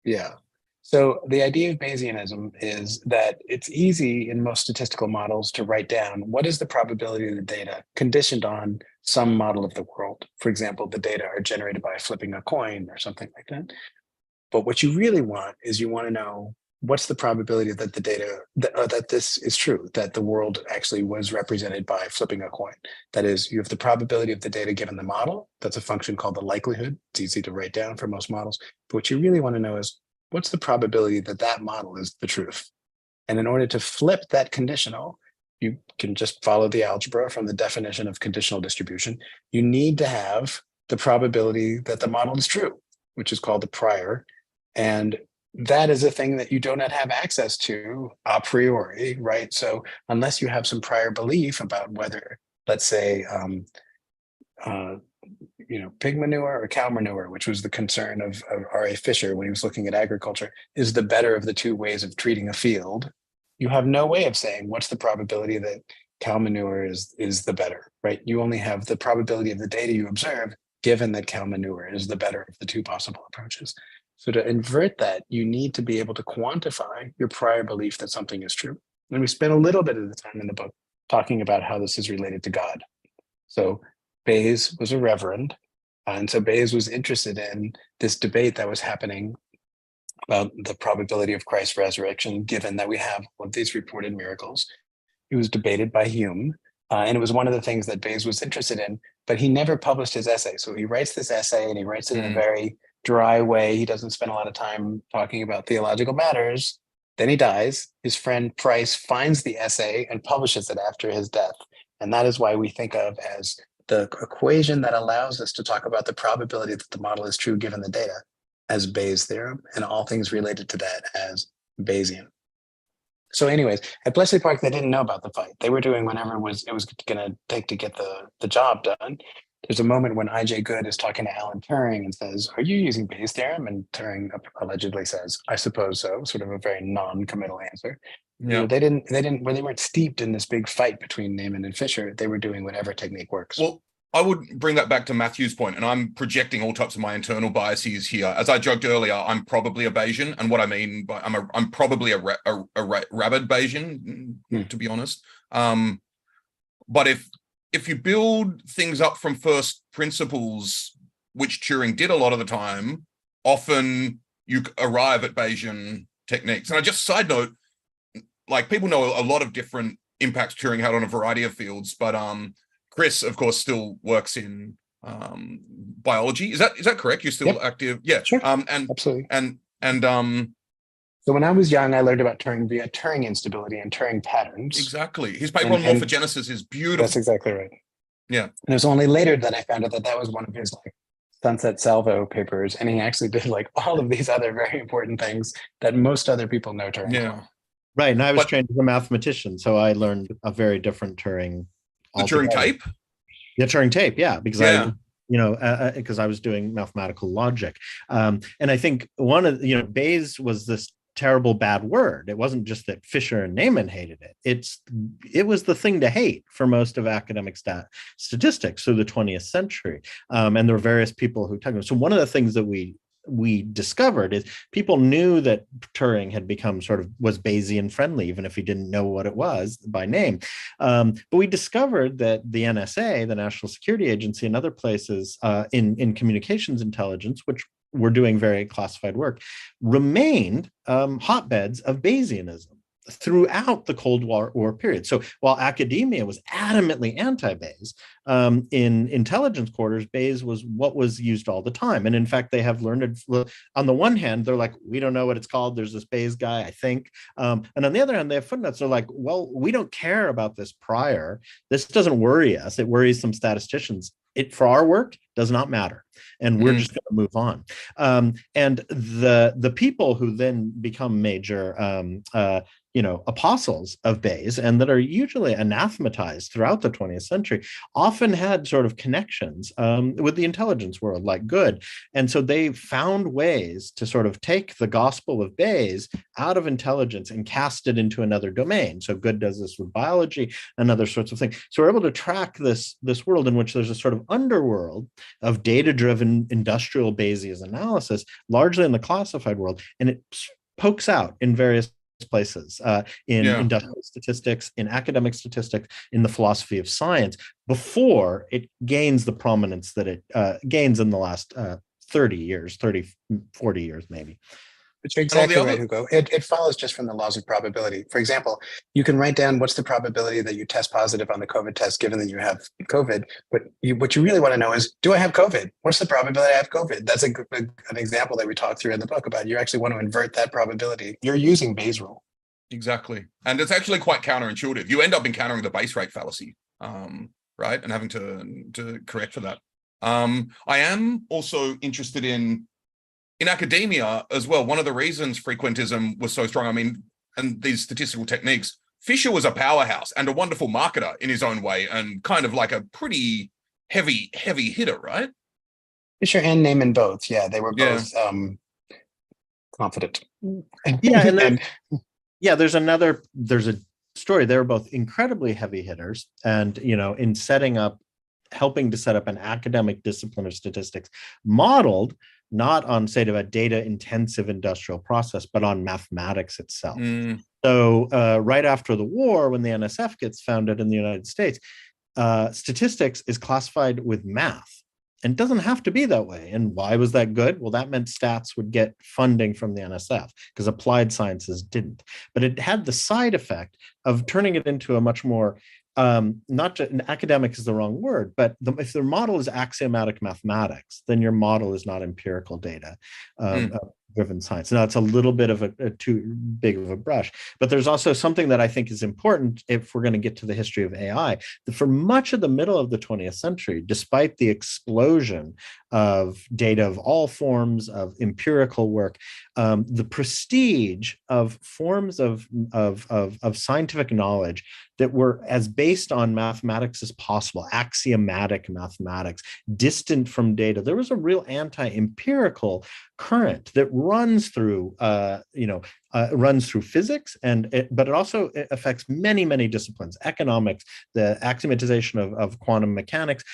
Yeah. So the idea of Bayesianism is that it's easy in most statistical models to write down what is the probability of the data conditioned on some model of the world. For example, the data are generated by flipping a coin or something like that. But what you really want is you want to know what's the probability that the data, that this is true, that the world actually was represented by flipping a coin. That is, you have the probability of the data given the model. That's a function called the likelihood. It's easy to write down for most models. But what you really want to know is what's the probability that that model is the truth? And in order to flip that conditional, you can just follow the algebra from the definition of conditional distribution. You need to have the probability that the model is true, which is called the prior. And that is a thing that you do not have access to a priori, right? So unless you have some prior belief about whether, let's say, pig manure or cow manure, which was the concern of R.A. Fisher when he was looking at agriculture, is the better of the two ways of treating a field, you have no way of saying what's the probability that cow manure is the better, right? You only have the probability of the data you observe, given that cow manure is the better of the two possible approaches. So to invert that, you need to be able to quantify your prior belief that something is true. And we spent a little bit of the time in the book talking about how this is related to God. So Bayes was a reverend, and so Bayes was interested in this debate that was happening about the probability of Christ's resurrection, given that we have all of these reported miracles. It was debated by Hume, and it was one of the things that Bayes was interested in, but he never published his essay. So he writes this essay, and he writes it in a very dry way. He doesn't spend a lot of time talking about theological matters. Then he dies. His friend Price finds the essay and publishes it after his death. And that is why we think of as the equation that allows us to talk about the probability that the model is true given the data as Bayes' theorem, and all things related to that as Bayesian. So anyways, at Bletchley Park, they didn't know about the fight. They were doing whatever it was going to take to get the job done. There's a moment when I.J. Good is talking to Alan Turing and says, "Are you using Bayes' theorem?" And Turing allegedly says, "I suppose so," sort of a very non-committal answer. Yeah. When they weren't steeped in this big fight between Neyman and Fisher, they were doing whatever technique works. Well, I would bring that back to Matthew's point, and I'm projecting all types of my internal biases here. As I joked earlier, I'm probably a Bayesian, and what I mean by I'm probably a rabid Bayesian, to be honest. But if you build things up from first principles, which Turing did a lot of the time, often you arrive at Bayesian techniques. And I just side note, like, people know a lot of different impacts Turing had on a variety of fields, but Chris, of course, still works in biology. Is that correct? You're still active? Yeah. Sure. And absolutely. And so when I was young, I learned about Turing via Turing instability and Turing patterns. Exactly. His paper on morphogenesis is beautiful. That's exactly right. Yeah. And it was only later that I found out that was one of his like Sunset Salvo papers, and he actually did like all of these other very important things that most other people know Turing. Yeah. Right. And I was trained as a mathematician, so I learned a very different Turing. The Turing tape? The Turing tape, yeah, because because I was doing mathematical logic. And I think one of, Bayes was this terrible bad word. It wasn't just that Fisher and Neyman hated it. It was the thing to hate for most of academic statistics through the 20th century. And there were various people who talked about it. So one of the things that we discovered is people knew that Turing had become was Bayesian friendly, even if he didn't know what it was by name. But we discovered that the NSA, the National Security Agency, and other places in communications intelligence, which were doing very classified work, remained hotbeds of Bayesianism throughout the Cold War period. So while academia was adamantly anti-Bayes, in intelligence quarters, Bayes was what was used all the time. And in fact, they have learned, on the one hand, they're like, we don't know what it's called. There's this Bayes guy, I think. And on the other hand, they have footnotes. They're like, well, we don't care about this prior. This doesn't worry us. It worries some statisticians. It, for our work, does not matter. And we're just going to move on. And the people who then become major apostles of Bayes, and that are usually anathematized throughout the 20th century, often had sort of connections with the intelligence world, like Good. And so they found ways to sort of take the gospel of Bayes out of intelligence and cast it into another domain. So Good does this with biology and other sorts of things. So we're able to track this world in which there's a sort of underworld of data-driven industrial Bayesian analysis, largely in the classified world, and it pokes out in various places in industrial statistics, in academic statistics, in the philosophy of science, before it gains the prominence that it gains in the last 40 years maybe. But you're exactly right, Hugo. It follows just from the laws of probability. For example, you can write down what's the probability that you test positive on the COVID test, given that you have COVID. But what you really want to know is, do I have COVID? What's the probability I have COVID? That's an example that we talked through in the book about. You actually want to invert that probability. You're using Bayes' rule. Exactly. And it's actually quite counterintuitive. You end up encountering the base rate fallacy, right? And having to correct for that. I am also interested in academia as well. One of the reasons frequentism was so strong, I mean, and these statistical techniques, Fisher was a powerhouse and a wonderful marketer in his own way, and kind of like a pretty heavy hitter, right? Fisher and Neyman both. Yeah, they were both confident. Yeah, there's a story. They were both incredibly heavy hitters, and in helping to set up an academic discipline of statistics modeled not on, say, a data-intensive industrial process, but on mathematics itself. So right after the war, when the NSF gets founded in the United States, statistics is classified with math. And it doesn't have to be that way. And why was that good? Well, that meant stats would get funding from the NSF because applied sciences didn't. But it had the side effect of turning it into a much more not just academic is the wrong word, but if their model is axiomatic mathematics, then your model is not empirical data. driven science. Now, it's a little bit of a too big of a brush, but there's also something that I think is important if we're going to get to the history of AI. That for much of the middle of the 20th century, despite the explosion of data of all forms of empirical work, the prestige of forms of scientific knowledge that were as based on mathematics as possible, axiomatic mathematics, distant from data. There was a real anti-empirical current that runs through, runs through physics, but it also affects many disciplines, economics, the axiomatization of quantum mechanics,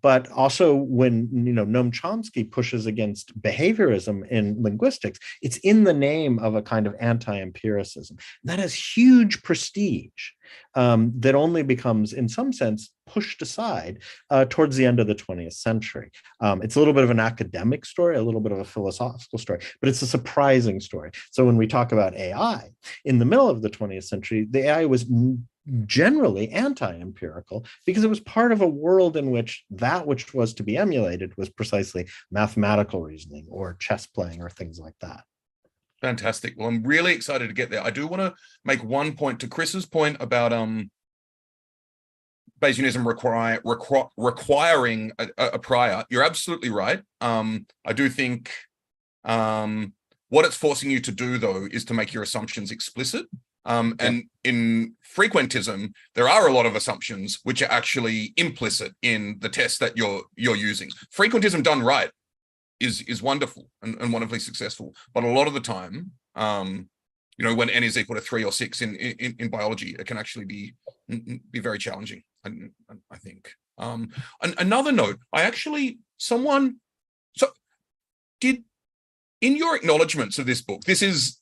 but also when Noam Chomsky pushes against behaviorism in linguistics, it's in the name of a kind of anti-empiricism. That has huge prestige that only becomes, in some sense, pushed aside towards the end of the 20th century. It's a little bit of an academic story, a little bit of a philosophical story, but it's a surprising story. So when we talk about AI, in the middle of the 20th century, the AI was generally anti-empirical because it was part of a world in which that which was to be emulated was precisely mathematical reasoning or chess playing or things like that. Fantastic. Well, I'm really excited to get there. I do want to make one point to Chris's point about Bayesianism requiring a prior. You're absolutely right. I do think what it's forcing you to do, though, is to make your assumptions explicit. And in frequentism, there are a lot of assumptions which are actually implicit in the test that you're using. Frequentism done right is wonderful and wonderfully successful, but a lot of the time, when n is equal to 3 or 6 in biology, it can actually be very challenging. I think. Another note, did in your acknowledgements of this book, this is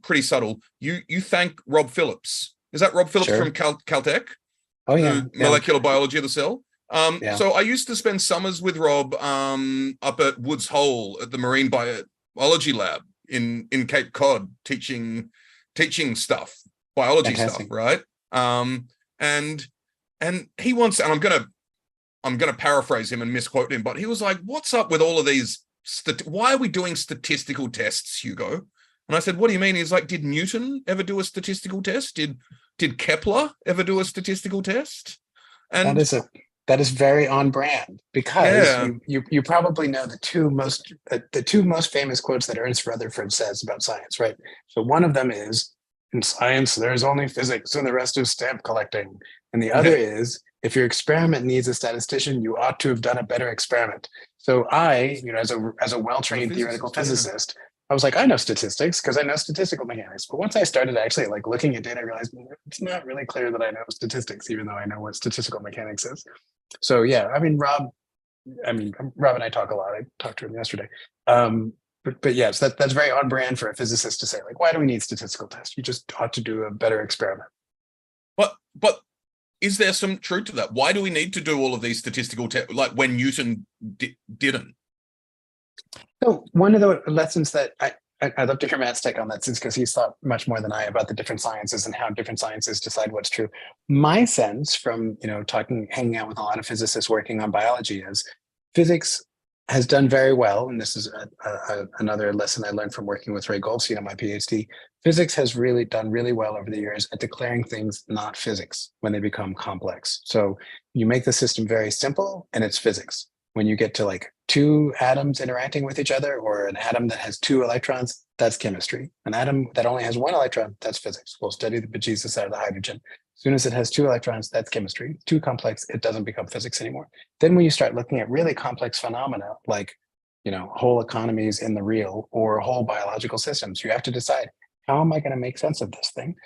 pretty subtle. You thank Rob Phillips. Is that Rob Phillips from Caltech? Oh yeah, Molecular biology of the cell. So I used to spend summers with Rob up at Woods Hole at the Marine Biology Lab in Cape Cod, teaching stuff, biology stuff, right? And he once, and I'm gonna paraphrase him and misquote him, but he was like, "What's up with all of these? Why are we doing statistical tests, Hugo?" And I said, "What do you mean?" He's like, "Did Newton ever do a statistical test? Did Kepler ever do a statistical test?" And that is very on brand, because you probably know the two most famous quotes that Ernst Rutherford says about science, right? So one of them is, "In science, there's only physics and the rest is stamp collecting." And the other is, "If your experiment needs a statistician, you ought to have done a better experiment." So I, as a well-trained theoretical physicist, I was like, I know statistics because I know statistical mechanics. But once I started actually looking at data, I realized it's not really clear that I know statistics, even though I know what statistical mechanics is. So yeah, Rob and I talk a lot. I talked to him yesterday. But yes, that's very on brand for a physicist to say, why do we need statistical tests? You just ought to do a better experiment. But is there some truth to that? Why do we need to do all of these statistical tests, like when Newton didn't? So one of the lessons that I'd love to hear Matt's take on that, since because he's thought much more than I about the different sciences and how different sciences decide what's true. My sense from hanging out with a lot of physicists working on biology is physics has done very well, and this is another lesson I learned from working with Ray Goldstein on my PhD. Physics has really done really well over the years at declaring things not physics when they become complex. So you make the system very simple and it's physics. When you get to 2 atoms interacting with each other, or an atom that has 2 electrons, that's chemistry. An atom that only has 1 electron, that's physics. We'll study the bejesus out of the hydrogen. As soon as it has 2 electrons, that's chemistry. Too complex, it doesn't become physics anymore. Then when you start looking at really complex phenomena, like whole economies in the real or whole biological systems, you have to decide, how am I going to make sense of this thing?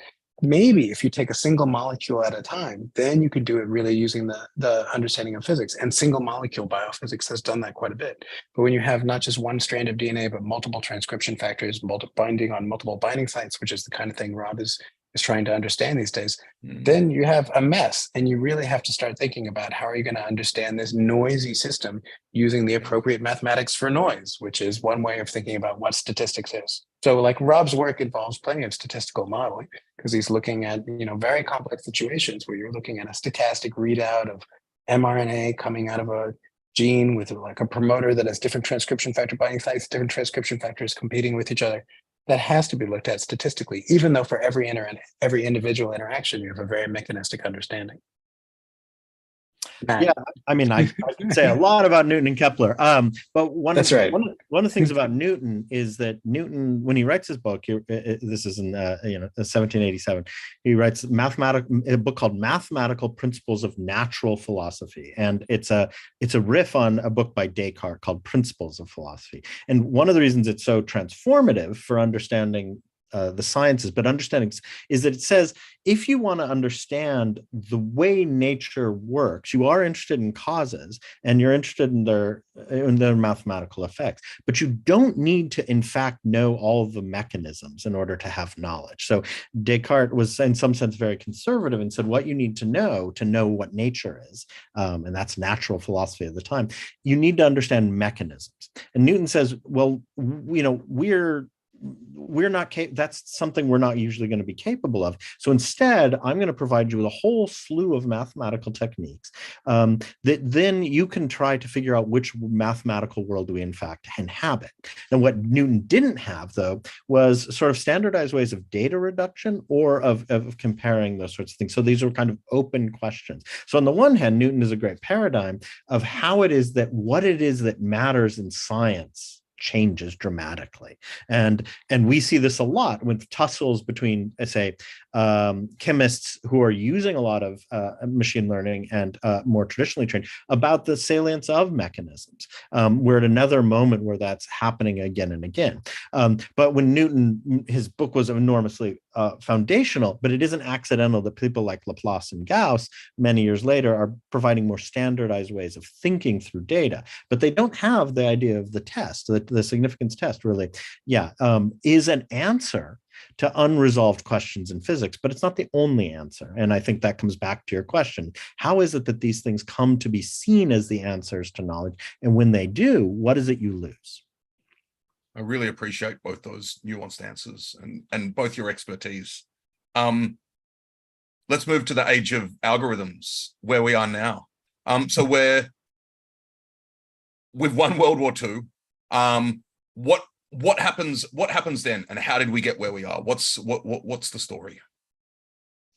Maybe if you take a single molecule at a time, then you could do it really using the understanding of physics. And single molecule biophysics has done that quite a bit. But when you have not just one strand of DNA, but multiple transcription factors, binding on multiple binding sites, which is the kind of thing Rob is trying to understand these days, then you have a mess. And you really have to start thinking about, how are you going to understand this noisy system using the appropriate mathematics for noise, which is one way of thinking about what statistics is. So Rob's work involves plenty of statistical modeling, because he's looking at very complex situations where you're looking at a stochastic readout of mRNA coming out of a gene with like a promoter that has different transcription factor binding sites, different transcription factors competing with each other. That has to be looked at statistically, even though for every individual interaction, you have a very mechanistic understanding. Yeah, I mean, I could say a lot about Newton and Kepler. But That's right. One of the things about Newton is that Newton, when he writes his book, this is in 1787, he writes a book called Mathematical Principles of Natural Philosophy, and it's a riff on a book by Descartes called Principles of Philosophy. And one of the reasons it's so transformative for understanding the sciences, but understanding is that it says, if you want to understand the way nature works, you are interested in causes and you're interested in their mathematical effects, but you don't need to, in fact, know all of the mechanisms in order to have knowledge. So Descartes was, in some sense, very conservative and said, what you need to know what nature is, and that's natural philosophy at the time, you need to understand mechanisms. And Newton says, well, we're not that's something we're not usually going to be capable of. So instead, I'm going to provide you with a whole slew of mathematical techniques that then you can try to figure out which mathematical world we in fact inhabit. And what Newton didn't have, though, was sort of standardized ways of data reduction or of comparing those sorts of things. So these are kind of open questions. So on the one hand, Newton is a great paradigm of how it is that what it is that matters in science changes dramatically. And we see this a lot with tussles between, say, chemists who are using a lot of machine learning and more traditionally trained about the salience of mechanisms. We're at another moment where that's happening again and again. But when Newton, his book was enormously foundational, but it isn't accidental that people like Laplace and Gauss many years later are providing more standardized ways of thinking through data, but they don't have the idea of the test, the significance test really, is an answer to unresolved questions in physics, but it's not the only answer. And I think that comes back to your question. How is it that these things come to be seen as the answers to knowledge? And when they do, what is it you lose? I really appreciate both those nuanced answers and both your expertise. Let's move to the age of algorithms, where we are now. So we've won World War II. What happens then, and how did we get where we are? What's the story?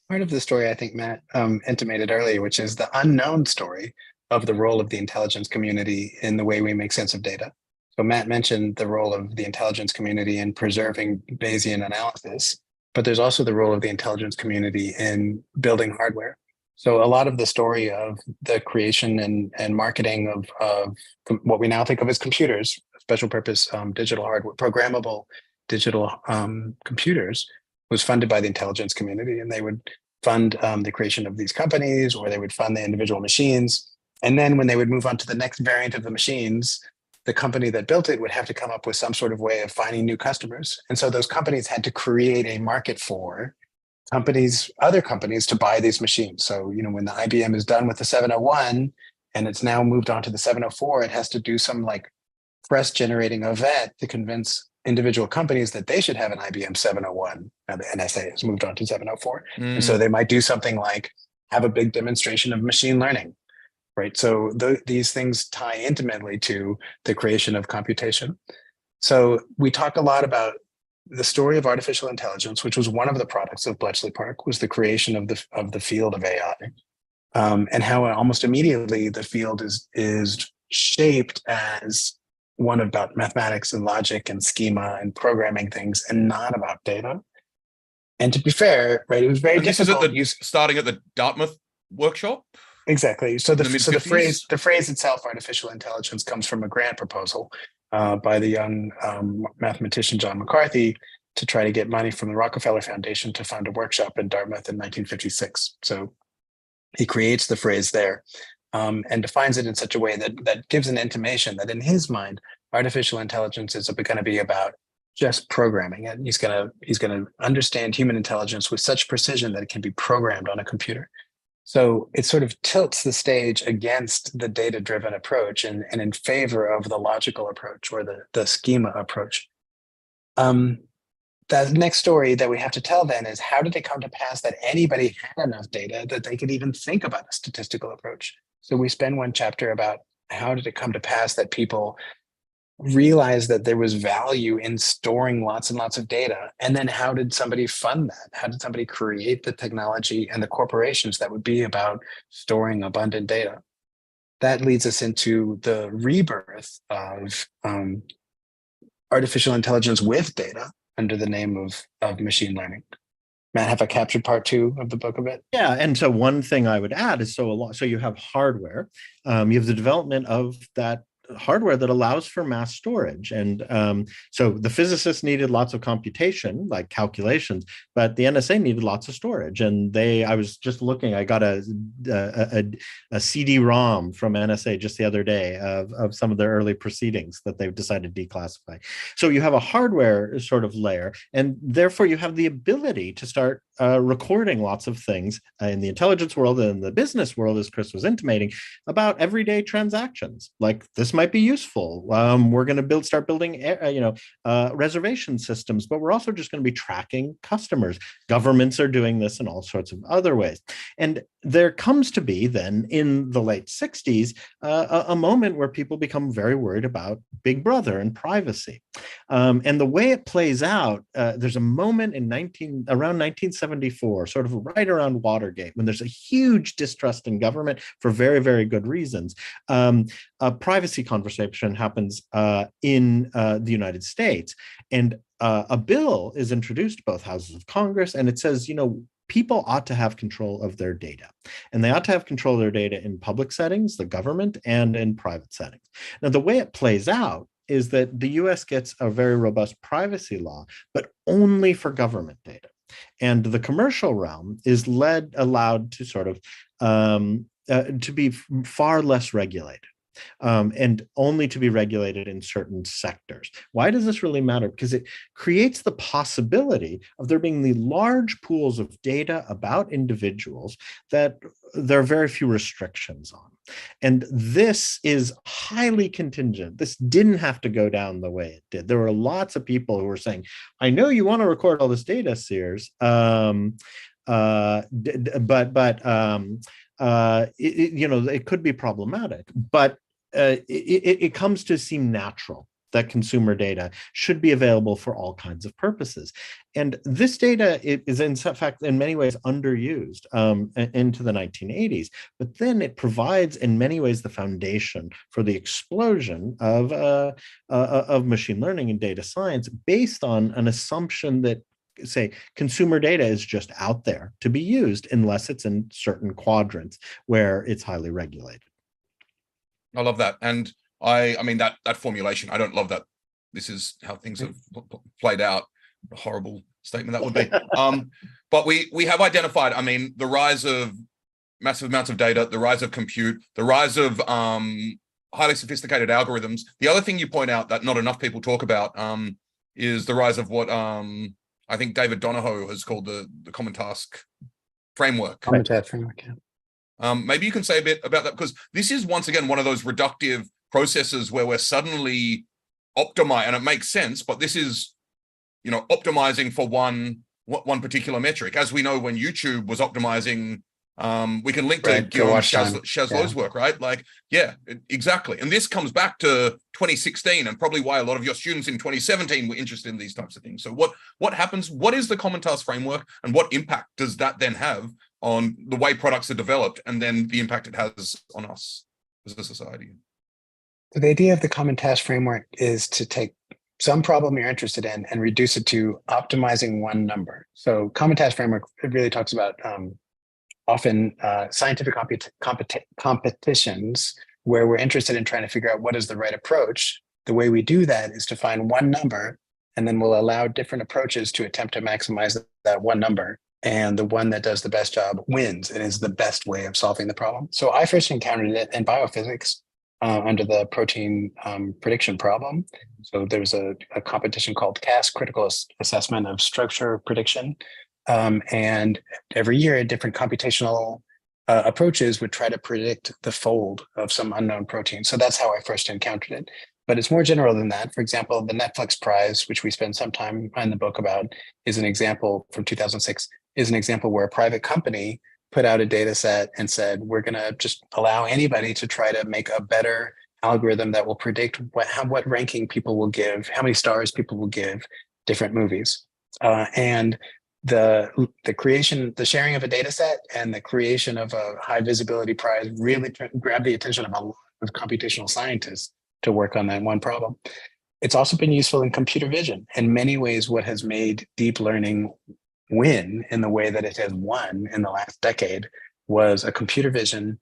Part of the story, I think Matt intimated earlier, which is the unknown story of the role of the intelligence community in the way we make sense of data. So Matt mentioned the role of the intelligence community in preserving Bayesian analysis, but there's also the role of the intelligence community in building hardware. So a lot of the story of the creation and marketing of what we now think of as computers, special purpose digital hardware, programmable digital computers, was funded by the intelligence community, and they would fund the creation of these companies, or they would fund the individual machines. And then when they would move on to the next variant of the machines, the company that built it would have to come up with some sort of way of finding new customers. And so those companies had to create a market for other companies to buy these machines. So, when the IBM is done with the 701 and it's now moved on to the 704, it has to do some like press generating event to convince individual companies that they should have an IBM 701. Now the NSA has moved on to 704. And so they might do something like have a big demonstration of machine learning, right? So these things tie intimately to the creation of computation. So we talk a lot about the story of artificial intelligence, which was one of the products of Bletchley Park, was the creation of the field of AI, and how almost immediately the field is shaped as one about mathematics and logic and schema and programming things, and not about data. And to be fair, right, it was very difficult. Starting at the Dartmouth workshop. Exactly. So the phrase itself, artificial intelligence, comes from a grant proposal by the young mathematician John McCarthy to try to get money from the Rockefeller Foundation to fund a workshop in Dartmouth in 1956. So he creates the phrase there and defines it in such a way that gives an intimation that in his mind, artificial intelligence is going to be about just programming it. He's going to understand human intelligence with such precision that it can be programmed on a computer. So it sort of tilts the stage against the data-driven approach and in favor of the logical approach or the schema approach. The next story that we have to tell then is, how did it come to pass that anybody had enough data that they could even think about a statistical approach? So we spend one chapter about how did it come to pass that people realized that there was value in storing lots and lots of data? And then how did somebody fund that? How did somebody create the technology and the corporations that would be about storing abundant data? That leads us into the rebirth of artificial intelligence with data under the name of machine learning. Matt, have I captured part 2 of the book a bit? Yeah, and so one thing I would add is so you have hardware, you have the development of that hardware that allows for mass storage. And so the physicists needed lots of computation, like calculations, but the NSA needed lots of storage. And I was just looking, I got a CD-ROM from NSA just the other day of some of their early proceedings that they've decided to declassify. So you have a hardware sort of layer, and therefore you have the ability to start recording lots of things in the intelligence world and the business world, as Chris was intimating, about everyday transactions. Like, this might be useful. We're going to start building, reservation systems, but we're also just going to be tracking customers. Governments are doing this in all sorts of other ways. And there comes to be then in the late 60s, a moment where people become very worried about Big Brother and privacy. And the way it plays out, there's a moment in around 1974, sort of right around Watergate, when there's a huge distrust in government for very, very good reasons. A privacy conversation happens in the United States, and a bill is introduced to both houses of Congress, and it says, people ought to have control of their data, and they ought to have control of their data in public settings, the government, and in private settings. Now, the way it plays out is that the US gets a very robust privacy law, but only for government data. And the commercial realm is allowed to sort of to be far less regulated. And only to be regulated in certain sectors. Why does this really matter? Because it creates the possibility of there being the large pools of data about individuals that there are very few restrictions on. And this is highly contingent. This didn't have to go down the way it did. There were lots of people who were saying, I know you want to record all this data, Sears, it could be problematic, but it comes to seem natural that consumer data should be available for all kinds of purposes. And this data is in fact, in many ways, underused into the 1980s, but then it provides in many ways the foundation for the explosion of machine learning and data science based on an assumption that, say, consumer data is just out there to be used unless it's in certain quadrants where it's highly regulated. I love that. And I mean, that formulation, I don't love that this is how things have played out. A horrible statement that would be. But we have identified, I mean, the rise of massive amounts of data, the rise of compute, the rise of highly sophisticated algorithms. The other thing you point out that not enough people talk about is the rise of what I think David Donahoe has called the common task framework. Common task framework, yeah. Maybe you can say a bit about that, because this is once again one of those reductive processes where we're suddenly optimizing, and it makes sense, but this is, optimizing for one particular metric. As we know, when YouTube was optimizing, we can link to Guillaume Chaslot's work, right? Like, yeah, exactly. And this comes back to 2016 and probably why a lot of your students in 2017 were interested in these types of things. So what happens? What is the common task framework, and what impact does that then have on the way products are developed, and then the impact it has on us as a society? So the idea of the common task framework is to take some problem you're interested in and reduce it to optimizing one number. So common task framework, it really talks about often scientific competitions where we're interested in trying to figure out what is the right approach. The way we do that is to find one number, and then we'll allow different approaches to attempt to maximize that one number. And the one that does the best job wins. It is the best way of solving the problem. So I first encountered it in biophysics under the protein prediction problem. So there's a competition called CAS, Critical Assessment of Structure Prediction. And every year, different computational approaches would try to predict the fold of some unknown protein. So that's how I first encountered it. But it's more general than that. For example, the Netflix prize, which we spend some time in the book about, is an example from 2006, is an example where a private company put out a data set and said, we're going to just allow anybody to try to make a better algorithm that will predict what ranking people will give, how many stars people will give different movies. And the sharing of a data set and the creation of a high visibility prize really grabbed the attention of a lot of computational scientists to work on that one problem. It's also been useful in computer vision. In many ways, what has made deep learning win in the way that it has won in the last decade was a computer vision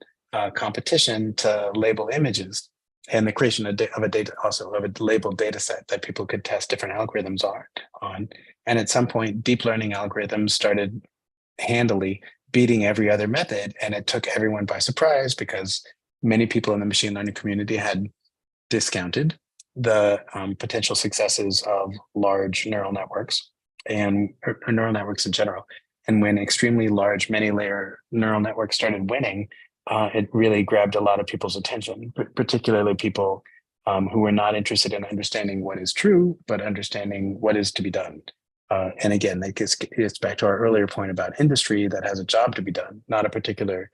competition to label images and the creation of a labeled data set that people could test different algorithms on. And at some point, deep learning algorithms started handily beating every other method, and it took everyone by surprise because many people in the machine learning community had discounted the potential successes of large neural networks and or neural networks in general. And when extremely large, many-layer neural networks started winning, it really grabbed a lot of people's attention, particularly people who were not interested in understanding what is true, but understanding what is to be done. And again, that gets back to our earlier point about industry that has a job to be done, not a particular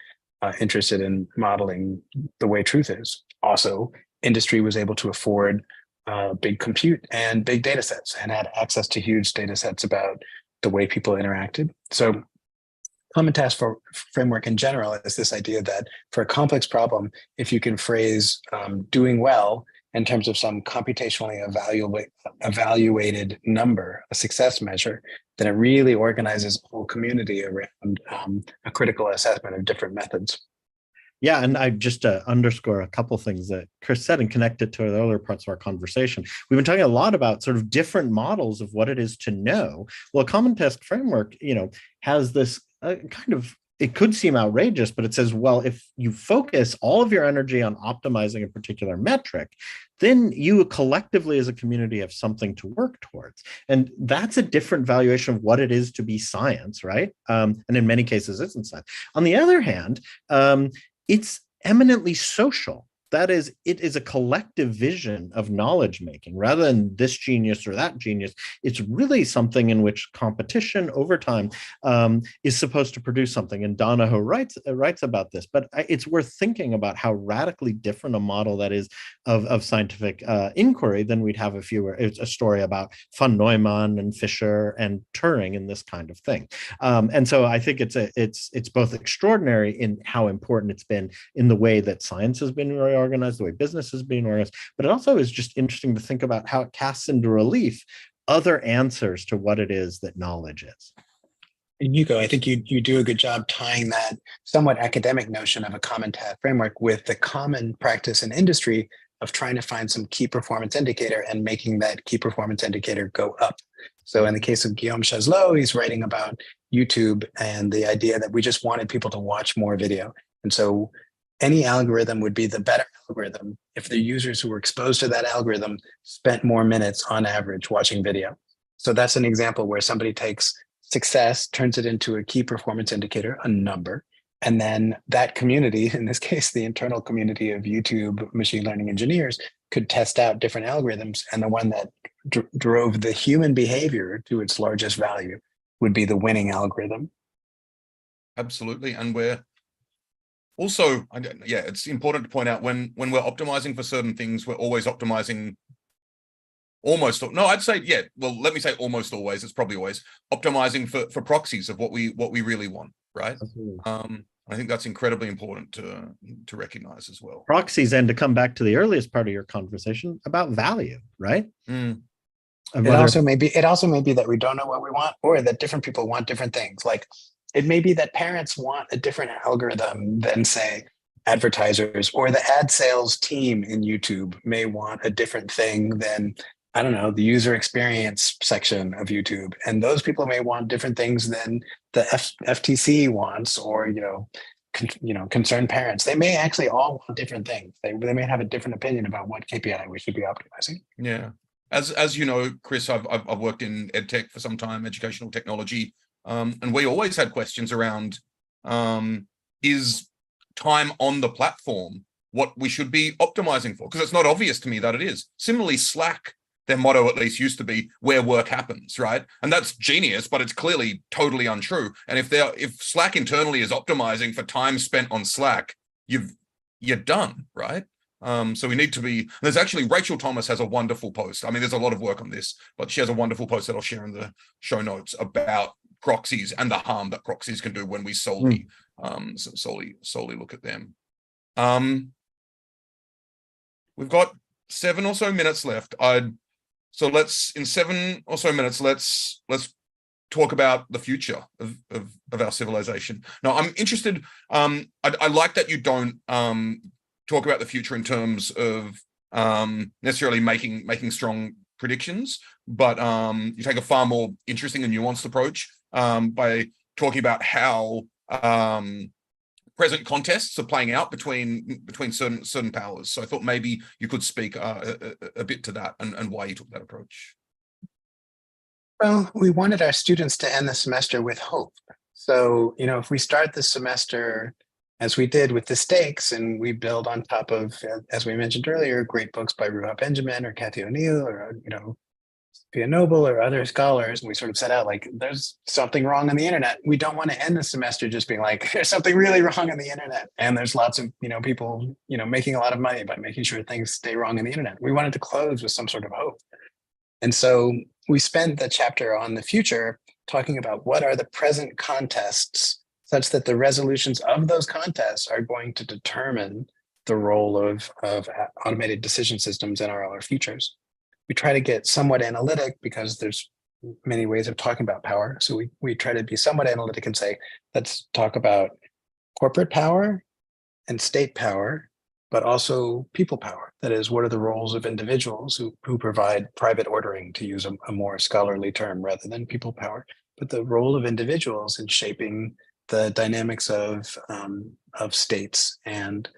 interested in modeling the way truth is. Also, industry was able to afford big compute and big data sets and had access to huge data sets about the way people interacted. So common task framework in general is this idea that for a complex problem, if you can phrase doing well in terms of some computationally evaluated number, a success measure, then it really organizes a whole community around a critical assessment of different methods. Yeah, and I just underscore a couple things that Chris said and connect it to the earlier parts of our conversation. We've been talking a lot about sort of different models of what it is to know. Well, a common task framework, has this kind of, it could seem outrageous, but it says, well, if you focus all of your energy on optimizing a particular metric, then you collectively as a community have something to work towards. And that's a different valuation of what it is to be science, right? And in many cases, isn't science. On the other hand, it's eminently social. That is, it is a collective vision of knowledge making rather than this genius or that genius. It's really something in which competition over time is supposed to produce something. And Donahoe writes about this, but it's worth thinking about how radically different a model that is of scientific inquiry than we'd have if it's a story about von Neumann and Fisher and Turing and this kind of thing. And so I think it's both extraordinary in how important it's been in the way that science has been organized, the way business is being organized, but it also is just interesting to think about how it casts into relief other answers to what it is that knowledge is. And Hugo, I think you do a good job tying that somewhat academic notion of a common task framework with the common practice in industry of trying to find some key performance indicator and making that key performance indicator go up. So in the case of Guillaume Chaslot, he's writing about YouTube and the idea that we just wanted people to watch more video. And so any algorithm would be the better algorithm if the users who were exposed to that algorithm spent more minutes on average watching video. So that's an example where somebody takes success, turns it into a key performance indicator, a number, and then that community, in this case, the internal community of YouTube machine learning engineers, could test out different algorithms, and the one that drove the human behavior to its largest value would be the winning algorithm. Absolutely, and we're also, it's important to point out when we're optimizing for certain things, we're always optimizing almost, no, I'd say, well, let me say almost always, it's probably always optimizing for proxies of what we really want, right? I think that's incredibly important to recognize as well. Proxies, and to come back to the earliest part of your conversation about value, right? It also may be that we don't know what we want, or that different people want different things. Like it may be that parents want a different algorithm than, say, advertisers, or the ad sales team in YouTube may want a different thing than, I don't know, the user experience section of YouTube. And those people may want different things than the FTC wants, or, concerned parents. They may actually all want different things. They may have a different opinion about what KPI we should be optimizing. Yeah. As you know, Chris, I've worked in EdTech for some time, educational technology. And we always had questions around, is time on the platform what we should be optimizing for? Because it's not obvious to me that it is. Similarly, Slack, their motto at least used to be where work happens, right? And that's genius, but it's clearly totally untrue. And if Slack internally is optimizing for time spent on Slack, you're done, right? So we need to be, there's actually, Rachel Thomas has a wonderful post. I mean, there's a lot of work on this, but she has a wonderful post that I'll share in the show notes about proxies and the harm that proxies can do when we solely look at them. We've got 7 or so minutes left. So let's talk about the future of our civilization. Now, I'm interested. I like that you don't talk about the future in terms of necessarily making strong predictions, but you take a far more interesting and nuanced approach by talking about how present contests are playing out between certain powers. So I thought maybe you could speak a bit to that and why you took that approach. Well, we wanted our students to end the semester with hope. So, if we start the semester as we did with the stakes, and we build on top of, as we mentioned earlier, great books by Ruha Benjamin or Cathy O'Neill or, Sophia Noble or other scholars, and we sort of set out like, there's something wrong on the internet. We don't want to end the semester just being like, there's something really wrong on the internet. And there's lots of, people, making a lot of money by making sure things stay wrong on the internet. We wanted to close with some sort of hope. And so we spent the chapter on the future talking about what are the present contests such that the resolutions of those contests are going to determine the role of automated decision systems in our futures. We try to get somewhat analytic because there's many ways of talking about power. So we try to be somewhat analytic and say, let's talk about corporate power and state power, but also people power. That is, what are the roles of individuals who provide private ordering, to use a more scholarly term rather than people power, but the role of individuals in shaping the dynamics of states and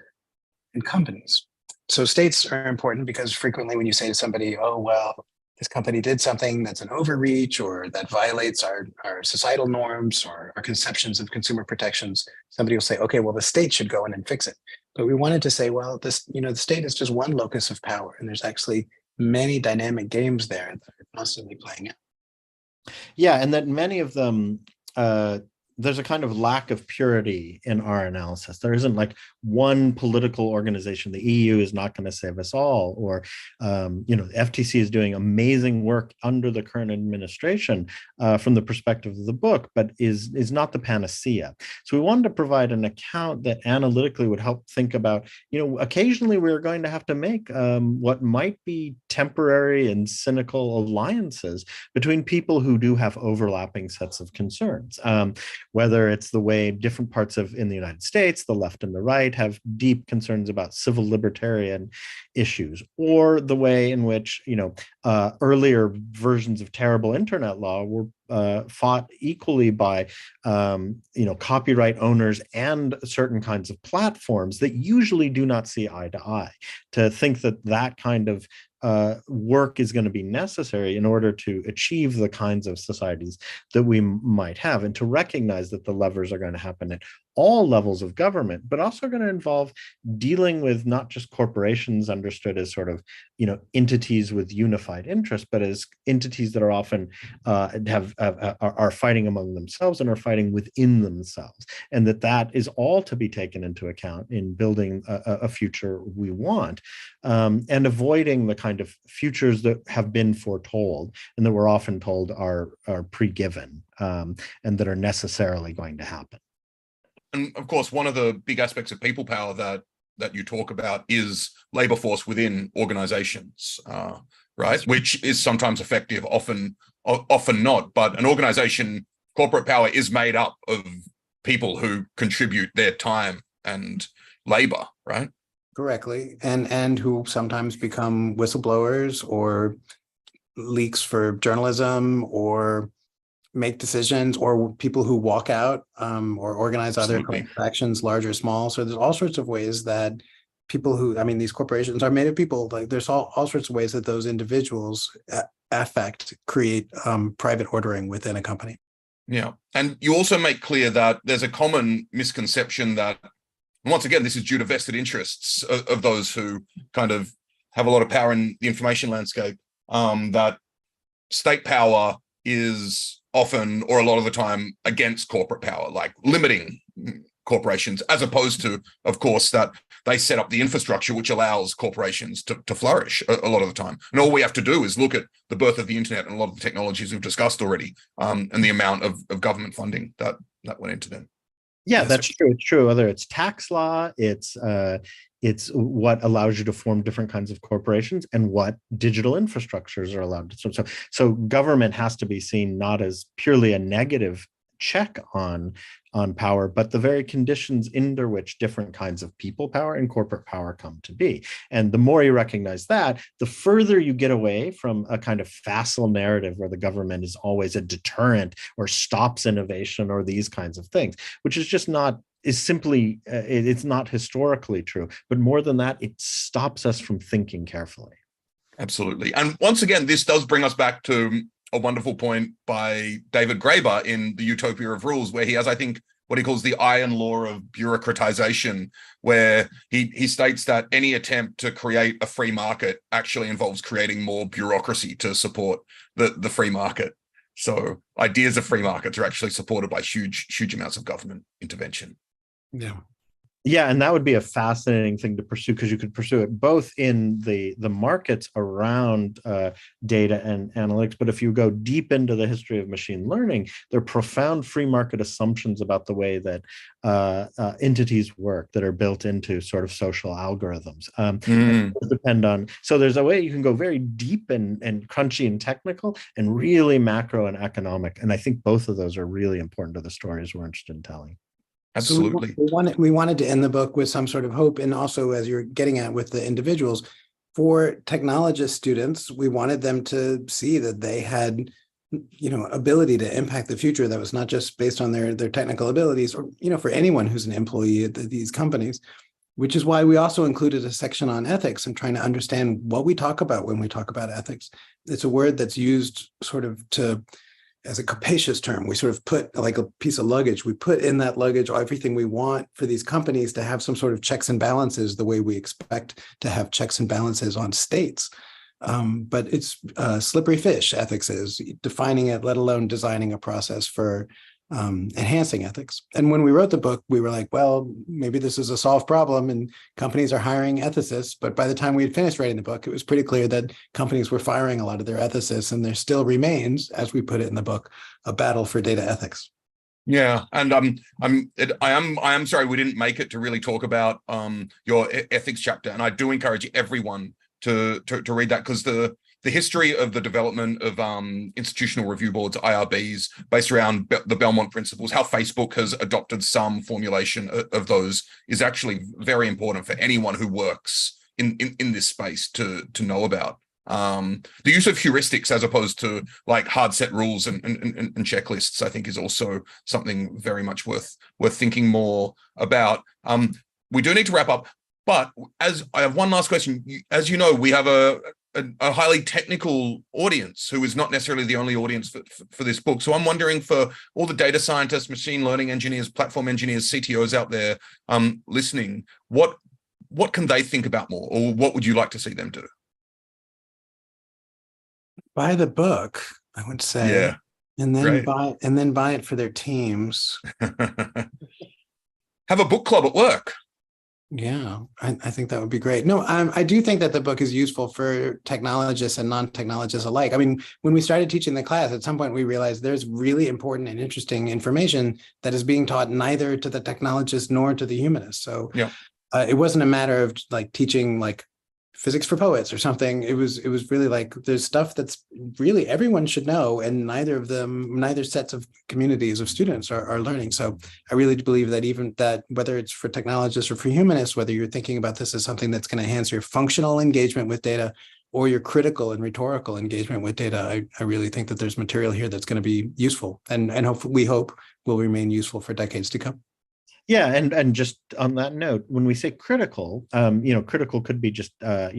companies. So states are important because frequently when you say to somebody, oh, well, this company did something that's an overreach or that violates our societal norms or our conceptions of consumer protections, somebody will say, okay, well, the state should go in and fix it. But we wanted to say, well, this, the state is just one locus of power, and there's actually many dynamic games there that are constantly playing out. Yeah, and that many of them, there's a kind of lack of purity in our analysis. There isn't like one political organization. The EU is not going to save us all, or the FTC is doing amazing work under the current administration from the perspective of the book, but is not the panacea. So we wanted to provide an account that analytically would help think about, occasionally we're going to have to make what might be temporary and cynical alliances between people who do have overlapping sets of concerns. Whether it's the way different parts in the United States, the left and the right, have deep concerns about civil libertarian issues, or the way in which, earlier versions of terrible internet law were fought equally by, copyright owners and certain kinds of platforms that usually do not see eye to eye. To think that kind of work is going to be necessary in order to achieve the kinds of societies that we might have, and to recognize that the levers are going to happen at all levels of government, but also going to involve dealing with not just corporations understood as sort of, entities with unified interest, but as entities that are often are fighting among themselves and are fighting within themselves, and that is all to be taken into account in building a future we want, and avoiding the kind of futures that have been foretold and that we're often told are pre-given, and that are necessarily going to happen. And of course, one of the big aspects of people power that you talk about is labor force within organizations, right? Which is sometimes effective, often not. But an organization, corporate power, is made up of people who contribute their time and labor, right? Correctly, and who sometimes become whistleblowers or leaks for journalism or make decisions, or people who walk out or organize other actions, large or small. So there's all sorts of ways that people these corporations are made of people. Like there's all sorts of ways that those individuals create private ordering within a company. Yeah, and you also make clear that there's a common misconception that, once again, this is due to vested interests of those who kind of have a lot of power in the information landscape, that state power is often, or a lot of the time, against corporate power, like limiting corporations, as opposed to, of course, that they set up the infrastructure which allows corporations to flourish a lot of the time. And all we have to do is look at the birth of the internet and a lot of the technologies we've discussed already, and the amount of government funding that went into them. Yeah, that's true. It's true. Whether it's tax law, it's what allows you to form different kinds of corporations, and what digital infrastructures are allowed to. So government has to be seen not as purely a negative check on power, but the very conditions under which different kinds of people power and corporate power come to be. And the more you recognize that, the further you get away from a kind of facile narrative where the government is always a deterrent or stops innovation or these kinds of things, which is just not, is simply, it's not historically true. But more than that, it stops us from thinking carefully. Absolutely. And once again, this does bring us back to a wonderful point by David Graeber in The Utopia of Rules, where he has, I think, what he calls the iron law of bureaucratization, where he states that any attempt to create a free market actually involves creating more bureaucracy to support the free market. So ideas of free markets are actually supported by huge amounts of government intervention. Yeah. Yeah, and that would be a fascinating thing to pursue, because you could pursue it both in the markets around data and analytics. But if you go deep into the history of machine learning, there are profound free market assumptions about the way that entities work that are built into sort of social algorithms. Depend on. So there's a way you can go very deep and crunchy and technical, and really macro and economic. And I think both of those are really important to the stories we're interested in telling. Absolutely. So we wanted to end the book with some sort of hope. And also, as you're getting at with the individuals, for technologist students, we wanted them to see that they had, ability to impact the future that was not just based on their technical abilities, or, for anyone who's an employee at these companies, which is why we also included a section on ethics and trying to understand what we talk about when we talk about ethics. It's a word that's used sort of as a capacious term. We sort of put, like a piece of luggage, we put in that luggage everything we want for these companies to have some sort of checks and balances, the way we expect to have checks and balances on states. But it's slippery fish, ethics is, defining it, let alone designing a process for enhancing ethics. And when we wrote the book, we were like, well, maybe this is a solved problem and companies are hiring ethicists. But by the time we had finished writing the book, it was pretty clear that companies were firing a lot of their ethicists, and there still remains, as we put it in the book, a battle for data ethics. Yeah, and I am sorry we didn't make it to really talk about your ethics chapter, and I do encourage everyone to read that, because the history of the development of institutional review boards, IRBs, based around the Belmont principles, how Facebook has adopted some formulation of those, is actually very important for anyone who works in this space to know about. The use of heuristics as opposed to like hard set rules and checklists, I think, is also something very much worth thinking more about. We do need to wrap up, but as I have one last question. As you know, we have a highly technical audience who is not necessarily the only audience for this book. So I'm wondering, for all the data scientists, machine learning engineers, platform engineers, CTOs out there listening, what can they think about more, or what would you like to see them do? Buy the book, I would say. Yeah. And then buy it for their teams. Have a book club at work. Yeah, I think that would be great. No, I do think that the book is useful for technologists and non-technologists alike. I mean, when we started teaching the class, at some point we realized there's really important and interesting information that is being taught neither to the technologists nor to the humanists. So yeah. It wasn't a matter of like teaching like physics for poets or something. It was really like, there's stuff that's really everyone should know, and neither sets of communities of students are learning. So I really do believe that even that, whether it's for technologists or for humanists, whether you're thinking about this as something that's going to enhance your functional engagement with data or your critical and rhetorical engagement with data, I really think that there's material here that's going to be useful, and hopefully we hope will remain useful for decades to come. Yeah, and just on that note, when we say critical, critical could be just a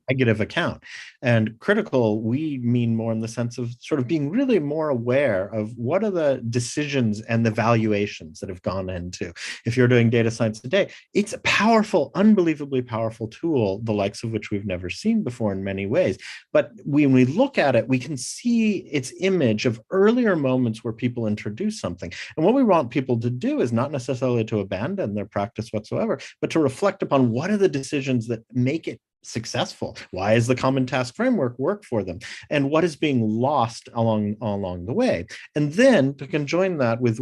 negative account, and critical we mean more in the sense of sort of being really more aware of what are the decisions and the valuations that have gone into. If you're doing data science today, it's a powerful, unbelievably powerful tool, the likes of which we've never seen before in many ways. But when we look at it, we can see its image of earlier moments where people introduce something, and what we want people to do is not necessarily to abandon their practice whatsoever, but to reflect upon what are the decisions that make it successful. Why is the common task framework work for them? And what is being lost along the way? And then to conjoin that with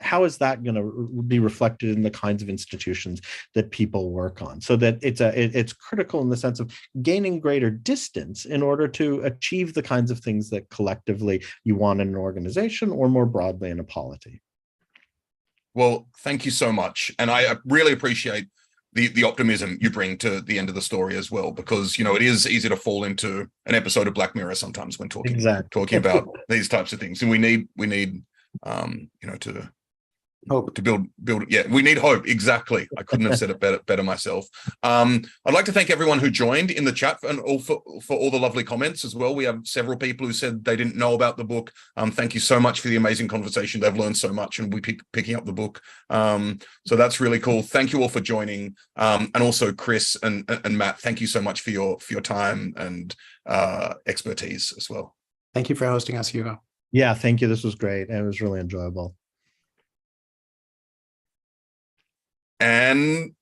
how is that going to be reflected in the kinds of institutions that people work on, so that it's critical in the sense of gaining greater distance in order to achieve the kinds of things that collectively you want in an organization or more broadly in a polity. Well, thank you so much. And I really appreciate the optimism you bring to the end of the story as well, because, it is easy to fall into an episode of Black Mirror sometimes when talking about these types of things. And we need to hope. To build. Yeah, we need hope. Exactly. I couldn't have said it better myself. I'd like to thank everyone who joined in the chat and all for all the lovely comments as well. We have several people who said they didn't know about the book. Thank you so much for the amazing conversation. They've learned so much, and we picking up the book. So that's really cool. Thank you all for joining. And also Chris and Matt, thank you so much for your time and expertise as well. Thank you for hosting us, Hugo. Yeah, thank you. This was great. It was really enjoyable. And